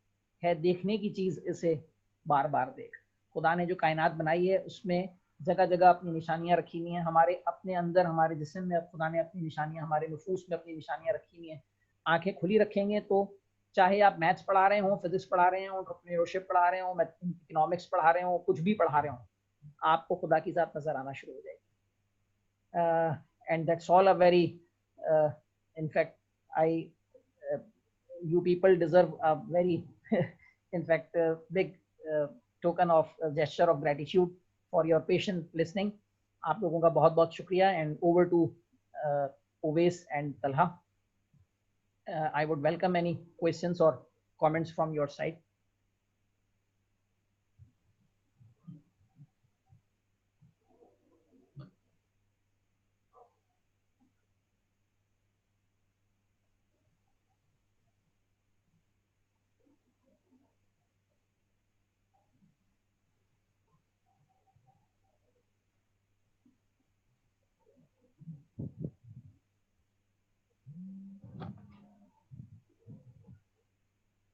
है, देखने की चीज इसे बार बार देख. खुदा ने जो कायनात बनाई है उसमें जगह जगह अपनी निशानियां रखी हुई हैं. हमारे अपने अंदर, हमारे जिस्म में खुदा ने अपनी निशानियां, हमारे नुफूस में अपनी निशानियां रखी हुई हैं. आंखें खुली रखेंगे तो चाहे आप मैथ्स पढ़ा रहे हो, फिजिक्स पढ़ा रहे हो, एंटरप्रेन्योरशिप पढ़ा रहे हो, इकोनॉमिक्स पढ़ा रहे हो, कुछ भी पढ़ा रहे हो, आपको खुदा की ज़ात नजर आना शुरू हो जाएगी. And that's all a very, in fact, you people deserve a very, in fact, big token of gesture of gratitude for your patient listening. आप लोगों का बहुत बहुत शुक्रिया. And over to Uwais and Talha. I would welcome any questions or comments from your side.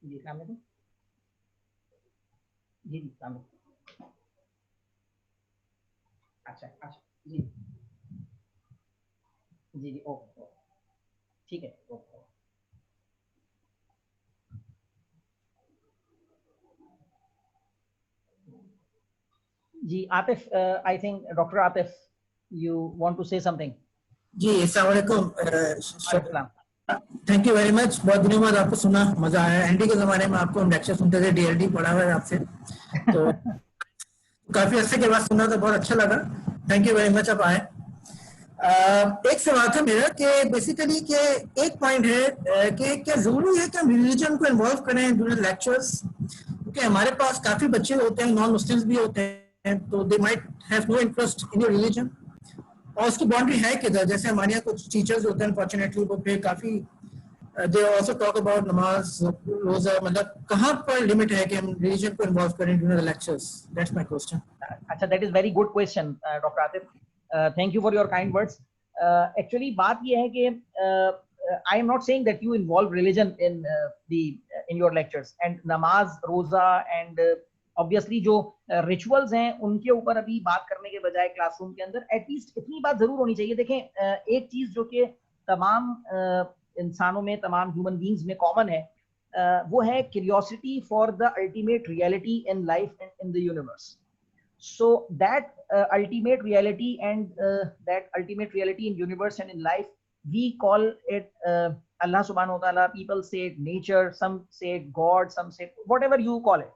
जी जी जी अच्छा जी जी जी okay ठीक है okay. जी Atif, I think Dr. Atif, you want to say something? जी अस्सलाम वालेकुम. Thank you very much. बहुत दिनों बाद आपको सुना, मजा आया. एनडी के जमाने में आपको हम लेक्चर सुनते थे, डीएलडी पढ़ा हुआ है आपसे, तो काफी अर्से के बाद सुना तो बहुत अच्छा लगा. Thank you very much. आप आए. एक सवाल था मेरा कि बेसिकली कि एक पॉइंट है कि क्या जरूरी है कि हम रिलीजन को इन्वॉल्व करें ड्यूरिंग लेक्चर्स, क्योंकि हमारे पास काफी बच्चे होते हैं, नॉन मुस्लिम्स भी होते हैं, तो they might have no interest in your religion. और उसकी बाउंड्री है किधर? जैसे हमारे यहाँ कुछ टीचर्स होते हैं अनफॉर्चुनेटली, वो फिर काफी दे आल्सो टॉक अबाउट नमाज, रोजा, मतलब कहाँ पर लिमिट है कि हम रिलीजन को इन्वॉल्व करें during the lectures? That's my question. अच्छा, that is very good question doctor Atif. Thank you for your kind words. Actually बात ये है कि I am not saying that you involve religion in your lectures. And नमाज, रोजा and obviously जो rituals हैं उनके ऊपर अभी बात करने के बजाय क्लासरूम के अंदर एटलीस्ट इतनी बात जरूर होनी चाहिए. देखें, एक चीज जो कि तमाम इंसानों में, तमाम ह्यूमन बीइंग्स में कॉमन है, वो है curiosity for the ultimate reality in life in the universe. So that ultimate reality and that ultimate reality in universe and in life, we call it Allah subhanahu wa ta'ala. People say nature, some say God, some say whatever you call it.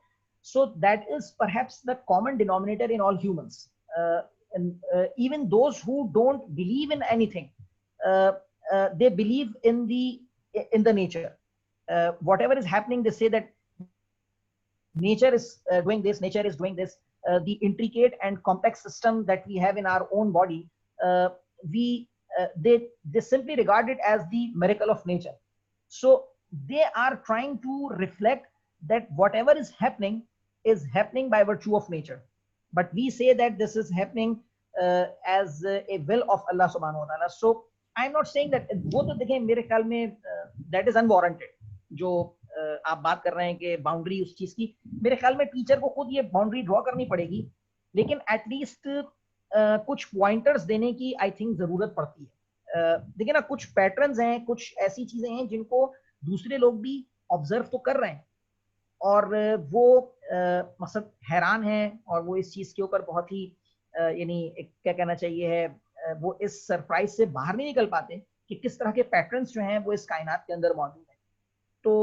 So that is perhaps the common denominator in all humans. And even those who don't believe in anything, they believe in the nature. Whatever is happening, they say that nature is doing this, nature is doing this. The intricate and complex system that we have in our own body, they simply regard it as the miracle of nature. So they are trying to reflect that whatever is happening by virtue of nature, but we say that this is happening as a will of Allah subhanahu wa ta'ala. So I am not saying that वो तो देखें मेरे ख्याल में that is unwarranted. जो आप बात कर रहे हैं कि बाउंड्री उस चीज की, मेरे ख्याल में टीचर को खुद ये बाउंड्री ड्रॉ करनी पड़ेगी, लेकिन एटलीस्ट कुछ पॉइंटर्स देने की आई थिंक जरूरत पड़ती है. देखिए ना, कुछ पैटर्न्स हैं, कुछ ऐसी चीजें हैं जिनको दूसरे लोग भी ऑब्जर्व तो कर रहे हैं, और वो मकसद हैरान हैं और वो इस चीज़ के ऊपर बहुत ही यानी क्या कहना चाहिए है, वो इस सरप्राइज से बाहर नहीं निकल पाते कि किस तरह के पैटर्न्स जो हैं वो इस कायनात के अंदर मौजूद हैं। तो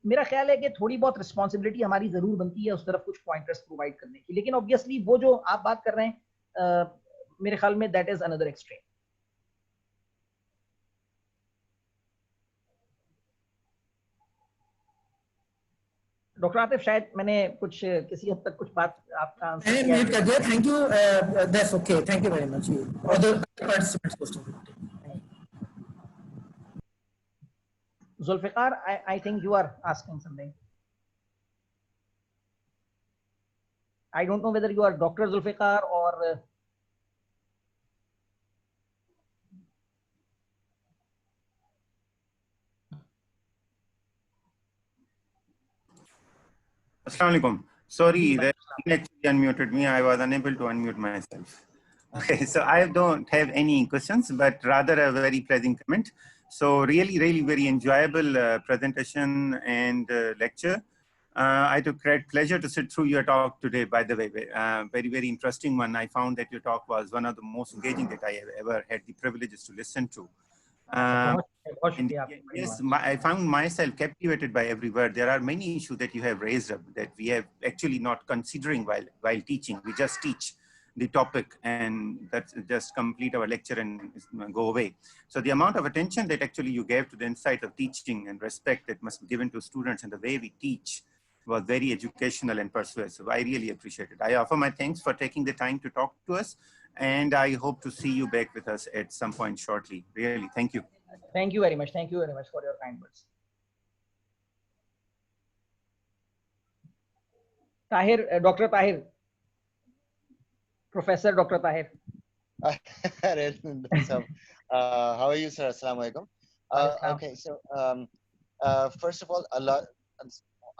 मेरा ख्याल है कि थोड़ी बहुत रिस्पॉन्सिबिलिटी हमारी ज़रूर बनती है उस तरफ कुछ पॉइंटर्स प्रोवाइड करने की, लेकिन ऑब्वियसली वो जो आप बात कर रहे हैं मेरे ख्याल में that is another extreme. Doctor Atif, शायद मैंने कुछ किसी हद तक कुछ बात आपका आंसर किया म्यूट कर दिया। Thank you, that's okay, thank you very much. Other participants question. Zulfiqar, I think you are asking something. I don't know whether you are Dr. Zulfiqar or Assalamu alaikum. Sorry, that actually unmuted me. I was unable to unmute myself. Okay, so I don't have any questions, but rather a very pleasant comment. So really, really very enjoyable presentation and lecture. I took great pleasure to sit through your talk today, by the way. Very, very interesting one. I found that your talk was one of the most engaging that I have ever had the privileges to listen to. And yes, I found myself captivated by every word. There are many issues that you have raised up that we have actually not considering while teaching. We just teach the topic and that's just complete our lecture and go away. So the amount of attention that actually you gave to the insight of teaching and respect that must be given to students and the way we teach was very educational and persuasive. I really appreciate it. I offer my thanks for taking the time to talk to us, and I hope to see you back with us at some point shortly. Really, thank you. Thank you very much. Thank you very much for your kind words. Tahir, Dr. Tahir, Professor Dr. Tahir. How are you, sir? Assalamu alaikum. Okay, so first of all,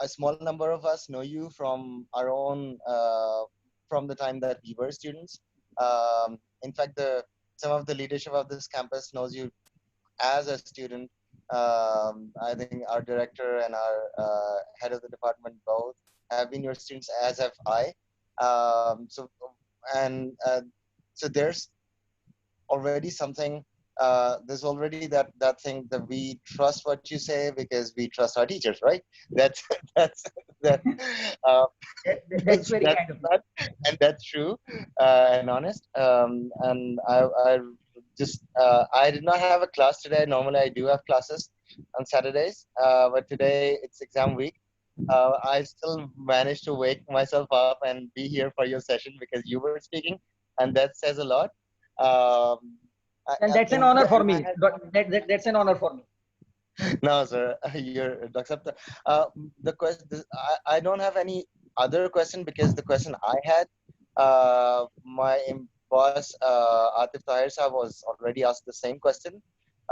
a small number of us know you from our own, from the time that we were students. In fact, some of the leadership of this campus knows you as a student. I think our director and our head of the department both have been your students, as have I. So there's already something. There's already that thing that we trust what you say because we trust our teachers, right? That's very kind of that, and that's true and honest. And I did not have a class today. Normally I do have classes on Saturdays, but today it's exam week. I still managed to wake myself up and be here for your session because you were speaking, and that says a lot. And that's an honor for me. That's an honor for me. No, sir, you're Dr. The question, I don't have any other question because the question I had, my boss Atif Tahir Sahab was already asked the same question,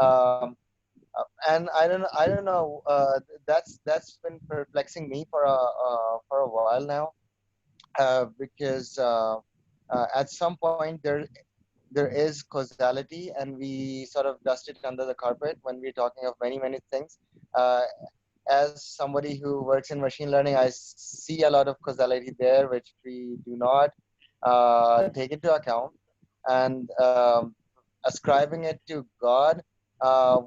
and I don't know. That's been perplexing me for a while now, because at some point there is causality, and we sort of dust it under the carpet when we're talking of many things. As somebody who works in machine learning, I see a lot of causality there, which we do not take into account, and ascribing it to God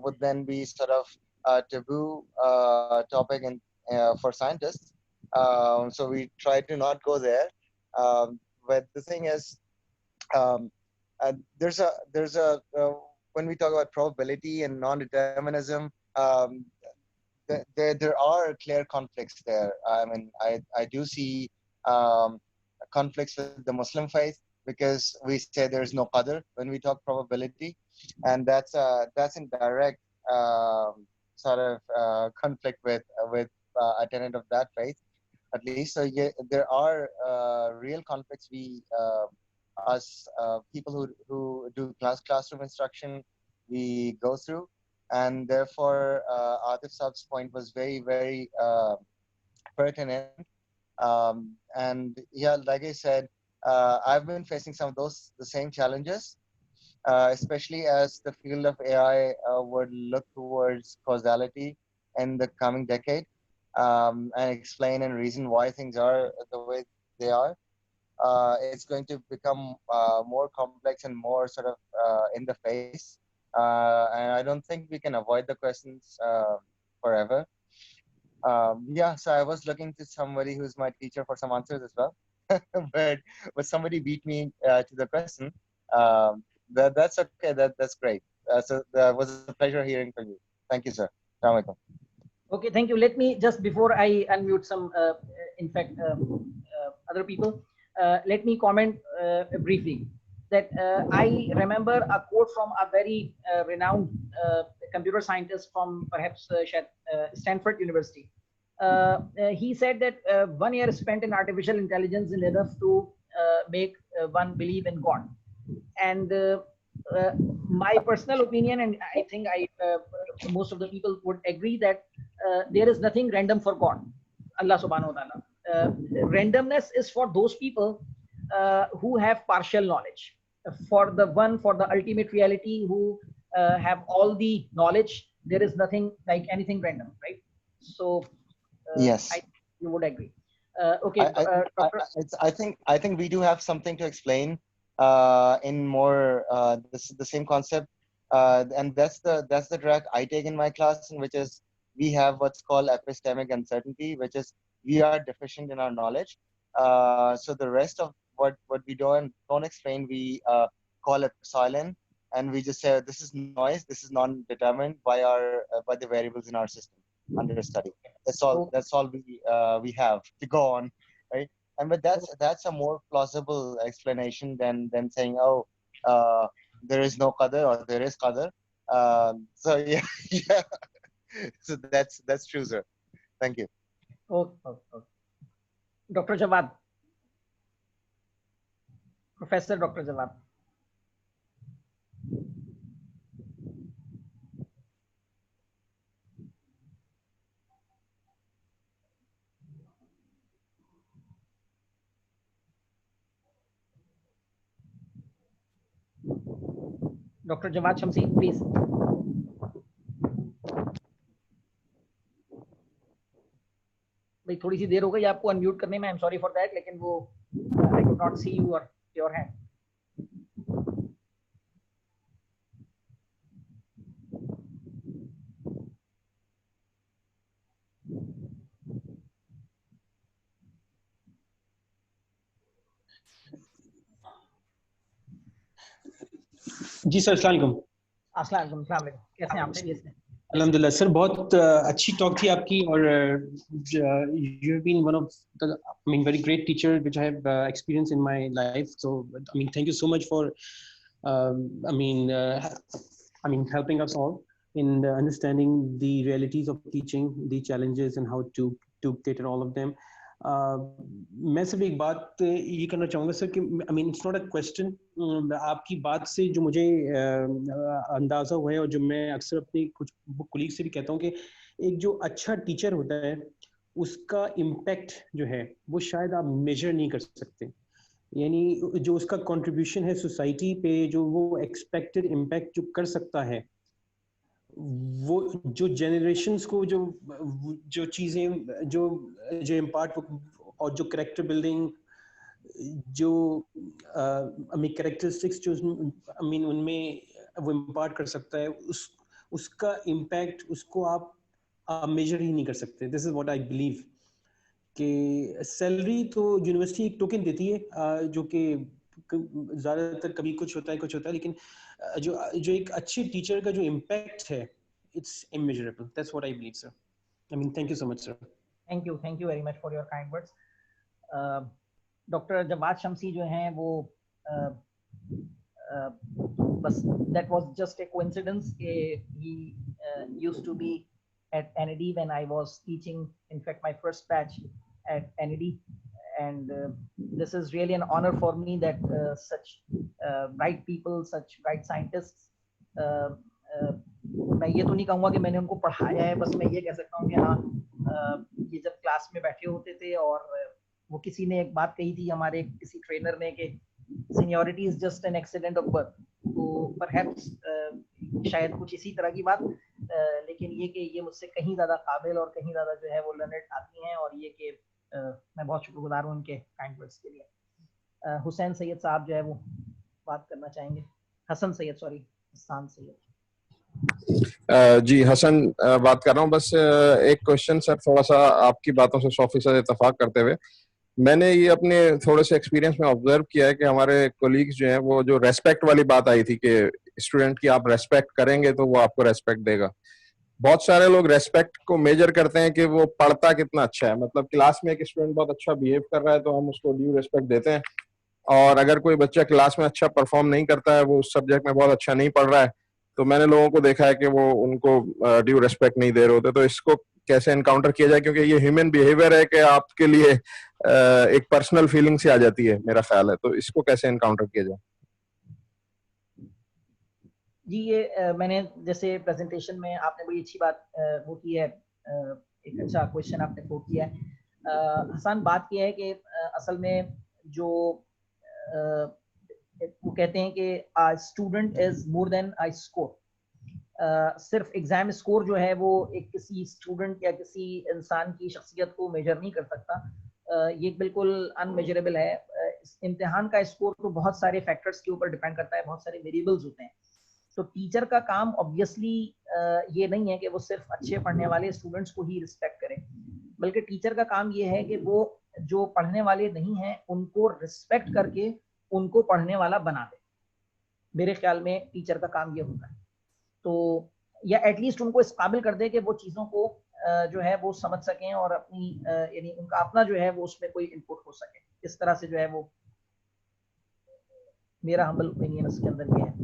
would then be sort of a taboo topic for scientists. So we try to not go there. But the thing is, there's a when we talk about probability and non-determinism, there are clear conflicts there. I mean, I do see conflicts with the Muslim faith because we say there's no qadr when we talk probability, and that's in direct sort of conflict with a tenet of that faith, at least. So yeah, there are real conflicts. We us people who do classroom instruction, we go through, and therefore Atif Saab's point was very pertinent. And yeah, like I said, I've been facing some of the same challenges, especially as the field of AI would look towards causality in the coming decade. and explain and reason why things are the way they are, it's going to become more complex and more sort of in the face. And I don't think we can avoid the questions forever. Yeah, so I was looking to somebody who's my teacher for some answers as well, but somebody beat me to the question. That's okay. That's great. So that was a pleasure hearing from you. Thank you, sir. Assalamu alaikum. Okay, thank you. Let me just, before I unmute some, in fact, other people, let me comment briefly that I remember a quote from a very renowned computer scientist from perhaps Stanford University. He said that 1 year spent in artificial intelligence is enough to make one believe in God. And my personal opinion, and I think most of the people would agree, that there is nothing random for God, Allah subhanahu wa ta'ala. Randomness is for those people who have partial knowledge. For the ultimate reality who have all the knowledge, there is nothing like anything random, right? So yes, you would agree. Okay, I think we do have something to explain in more the same concept, and that's the track I take in my class, in which is we have what's called epistemic uncertainty, which is we are deficient in our knowledge. So the rest of what we don't explain, we call it silent, and we just say this is noise, this is non-determined by our by the variables in our system under study. That's all we have to go on, right? And but that's a more plausible explanation than saying, oh, there is no qadar or there is qadar. So yeah, yeah. So that's true, sir. Thank you. Okay. Dr. Jawad. Professor Dr. Jawad. Dr. Jawad Shamsi, please. भाई थोड़ी सी देर हो गई आपको unmute करने में, I am sorry for that, लेकिन वो I could not see your hand. जी सर, अस्सलाम वालेकुम. अस्सलाम वालेकुम. कैसे हैं आप? खैरियत से? अल्हम्दुलिल्लाह सर, बहुत अच्छी टॉक थी आपकी, और you have been one of the, I mean, very great teacher which I have experienced in my life. So I mean, thank you so much for I mean helping us all in understanding the realities of teaching, the challenges, and how to cater all of them. मैं सिर्फ एक बात ये करना चाहूँगा sir कि I mean it's not a question, आपकी बात से जो मुझे अंदाज़ा हुआ है और जो मैं अक्सर अपने कुछ कोलीग से भी कहता हूँ कि एक जो अच्छा टीचर होता है उसका इम्पैक्ट जो है वो शायद आप मेजर नहीं कर सकते. यानी जो उसका कंट्रीब्यूशन है सोसाइटी पे, जो वो एक्सपेक्टेड इम्पैक्ट जो कर सकता है, वो जो जनरेशन्स को जो चीज़ें जो इम्पार्ट और जो करेक्टर बिल्डिंग, जो कैरेक्टरिस्टिक्स जो आई मीन उनमें वो इम्पार्ट कर सकता है, उसका इम्पैक्ट उसको आप मेजर ही नहीं कर सकते. This is what I believe कि सैलरी तो यूनिवर्सिटी एक टोकन देती है जो कि ज़्यादातर कभी कुछ होता है, लेकिन जो एक अच्छे टीचर का जो इम्पैक्ट है, it's immeasurable. That's what I believe, sir. I mean, thank you so much, sir. Thank you very much for your kind words. Dr. Jawad Shamsi जो हैं वो बस that was just a coincidence. He used to be at NAD when I was teaching, in fact, my first batch at NAD, and this is really an honor for me that such bright people, such bright scientists. मैं ये तो नहीं कहूँगा कि मैंने उनको पढ़ाया है, बस मैं ये कह सकता हूँ कि हाँ, ये जब क्लास में बैठे होते थे और वो किसी ने एक बात कही थी, हमारे किसी ट्रेनर ने, कि seniority is just an accident of birth. तो परहैप्स शायद कुछ इसी तरह की बात लेकिन ये कि ये मुझसे कहीं ज़्यादा काबिल और कहीं ज़्यादा जो है वो लर्नड आती हैं, और ये कि मैं बहुत शुक्रगुजार हूँ उनके काइंड वर्ड्स के लिए। हुसैन सैयद साहब जो है वो बात करना चाहेंगे। हसन सैयद, सॉरी, हसन सैयद। जी हसन बात कर रहा हूँ। बस एक क्वेश्चन सर, थोड़ा सा आपकी बातों से 100% इत्तेफाक करते हुए, मैंने ये अपने थोड़े से एक्सपीरियंस में ऑब्जर्व किया है कि हमारे कोलीग्स जो हैं, वो जो रेस्पेक्ट वाली बात आई थी कि स्टूडेंट की आप रेस्पेक्ट करेंगे तो वो आपको रेस्पेक्ट देगा, बहुत सारे लोग रेस्पेक्ट को मेजर करते हैं कि वो पढ़ता कितना अच्छा है। मतलब क्लास में एक स्टूडेंट बहुत अच्छा बिहेव कर रहा है तो हम उसको ड्यू रेस्पेक्ट देते हैं, और अगर कोई बच्चा क्लास में अच्छा परफॉर्म नहीं करता है, वो उस सब्जेक्ट में बहुत अच्छा नहीं पढ़ रहा है, तो मैंने लोगों को देखा है कि वो उनको ड्यू रेस्पेक्ट नहीं दे रहे होते। तो इसको कैसे एनकाउंटर किया जाए, क्योंकि ये ह्यूमन बिहेवियर है कि आपके लिए एक पर्सनल फीलिंग सी आ जाती है, मेरा ख्याल है, तो इसको कैसे एनकाउंटर किया जाए? जी, ये मैंने जैसे प्रेजेंटेशन में आपने बड़ी अच्छी बात वो की है, एक अच्छा क्वेश्चन आपने वो किया है। हसन बात किया है कि असल में जो वो कहते हैं कि student is more than I score. सिर्फ एग्जाम स्कोर जो है वो एक किसी स्टूडेंट या किसी इंसान की शख्सियत को मेजर नहीं कर सकता। ये बिल्कुल अनमेजरेबल है। इम्तिहान का स्कोर तो बहुत सारे फैक्टर्स के ऊपर डिपेंड करता है, बहुत सारे वेरिएबल्स होते हैं। तो टीचर का काम ऑब्वियसली ये नहीं है कि वो सिर्फ अच्छे पढ़ने वाले स्टूडेंट्स को ही रिस्पेक्ट करे, बल्कि टीचर का काम ये है कि वो जो पढ़ने वाले नहीं हैं उनको रिस्पेक्ट करके उनको पढ़ने वाला बना दे। मेरे ख्याल में टीचर का काम ये होता है, तो या एटलीस्ट उनको इस काबिल कर दे कि वो चीज़ों को जो है वो समझ सकें और अपनी यानी उनका अपना जो है वो उसमें कोई इनपुट हो सके। इस तरह से जो है वो मेरा हम्बल ओपिनियन इसके अंदर ये है।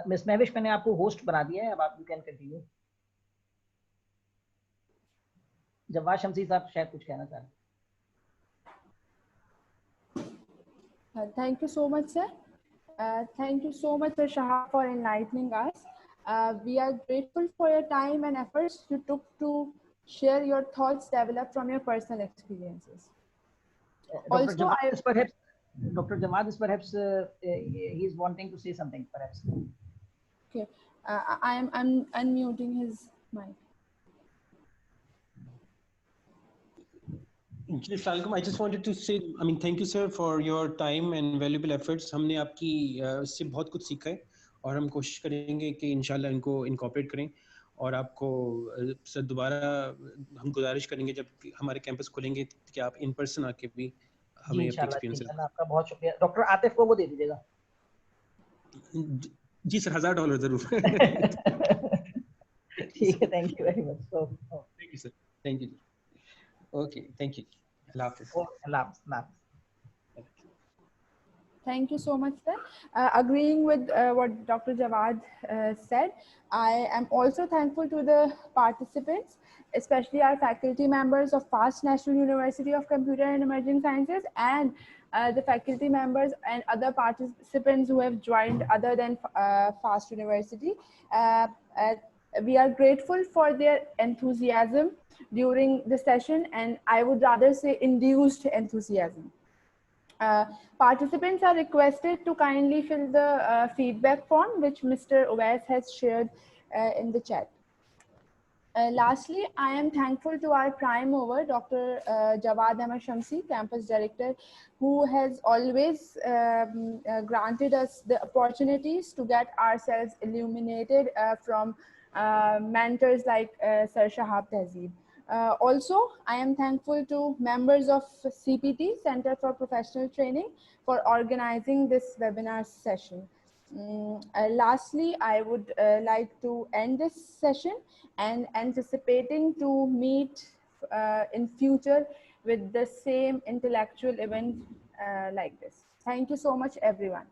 मिस महविश, मैंने आपको होस्ट बना दिया है, अब आप यू कैन कंटिन्यू। जवाद शमसी साहब शायद कुछ कहना चाह रहे हैं। Thank you so much, sir. Thank you so much, Sir Shahab, for enlightening us. We are grateful for your time and efforts you took to share your thoughts developed from your personal experiences. Dr. Jawad is perhaps he is wanting to say something, perhaps. Okay, I'm unmuting his mic. I just wanted to say, I mean, thank you, sir, for your time and valuable efforts. हमने आपकी से बहुत कुछ सीखा है और हम कोशिश करेंगे कि इंशाल्लाह इनको इनकॉर्पोरेट करें, और आपको सर दोबारा हम गुजारिश करेंगे जब हमारे कैंपस खुलेंगे कि आप इन पर्सन आके भी हमें अपने एक्सपीरियंस। आपका बहुत शुक्रिया। डॉक्टर आतिफ को वो दे दीजिएगा। जी सर, $1000 जरूर। ठीक है, thank you very much. Thank you sir, thank you. Okay, thank you. Allah Hafiz. Thank you so much, sir. Agreeing with what Dr. Jawad said, I am also thankful to the participants, especially our faculty members of FAST National University of Computer and Emerging Sciences, and the faculty members and other participants who have joined other than FAST University. We are grateful for their enthusiasm during the session, and I would rather say induced enthusiasm. Participants are requested to kindly fill the feedback form which Mr. Uwais has shared in the chat. Lastly, I am thankful to our prime mover, Dr. Jawad Ahmad Shamsi, campus director, who has always granted us the opportunities to get ourselves illuminated from mentors like Sir Shahab Tehzeeb. Also, I am thankful to members of CPT, Center for Professional Training, for organizing this webinar session. Lastly, I would like to end this session and anticipating to meet in future with the same intellectual event like this. Thank you so much, everyone.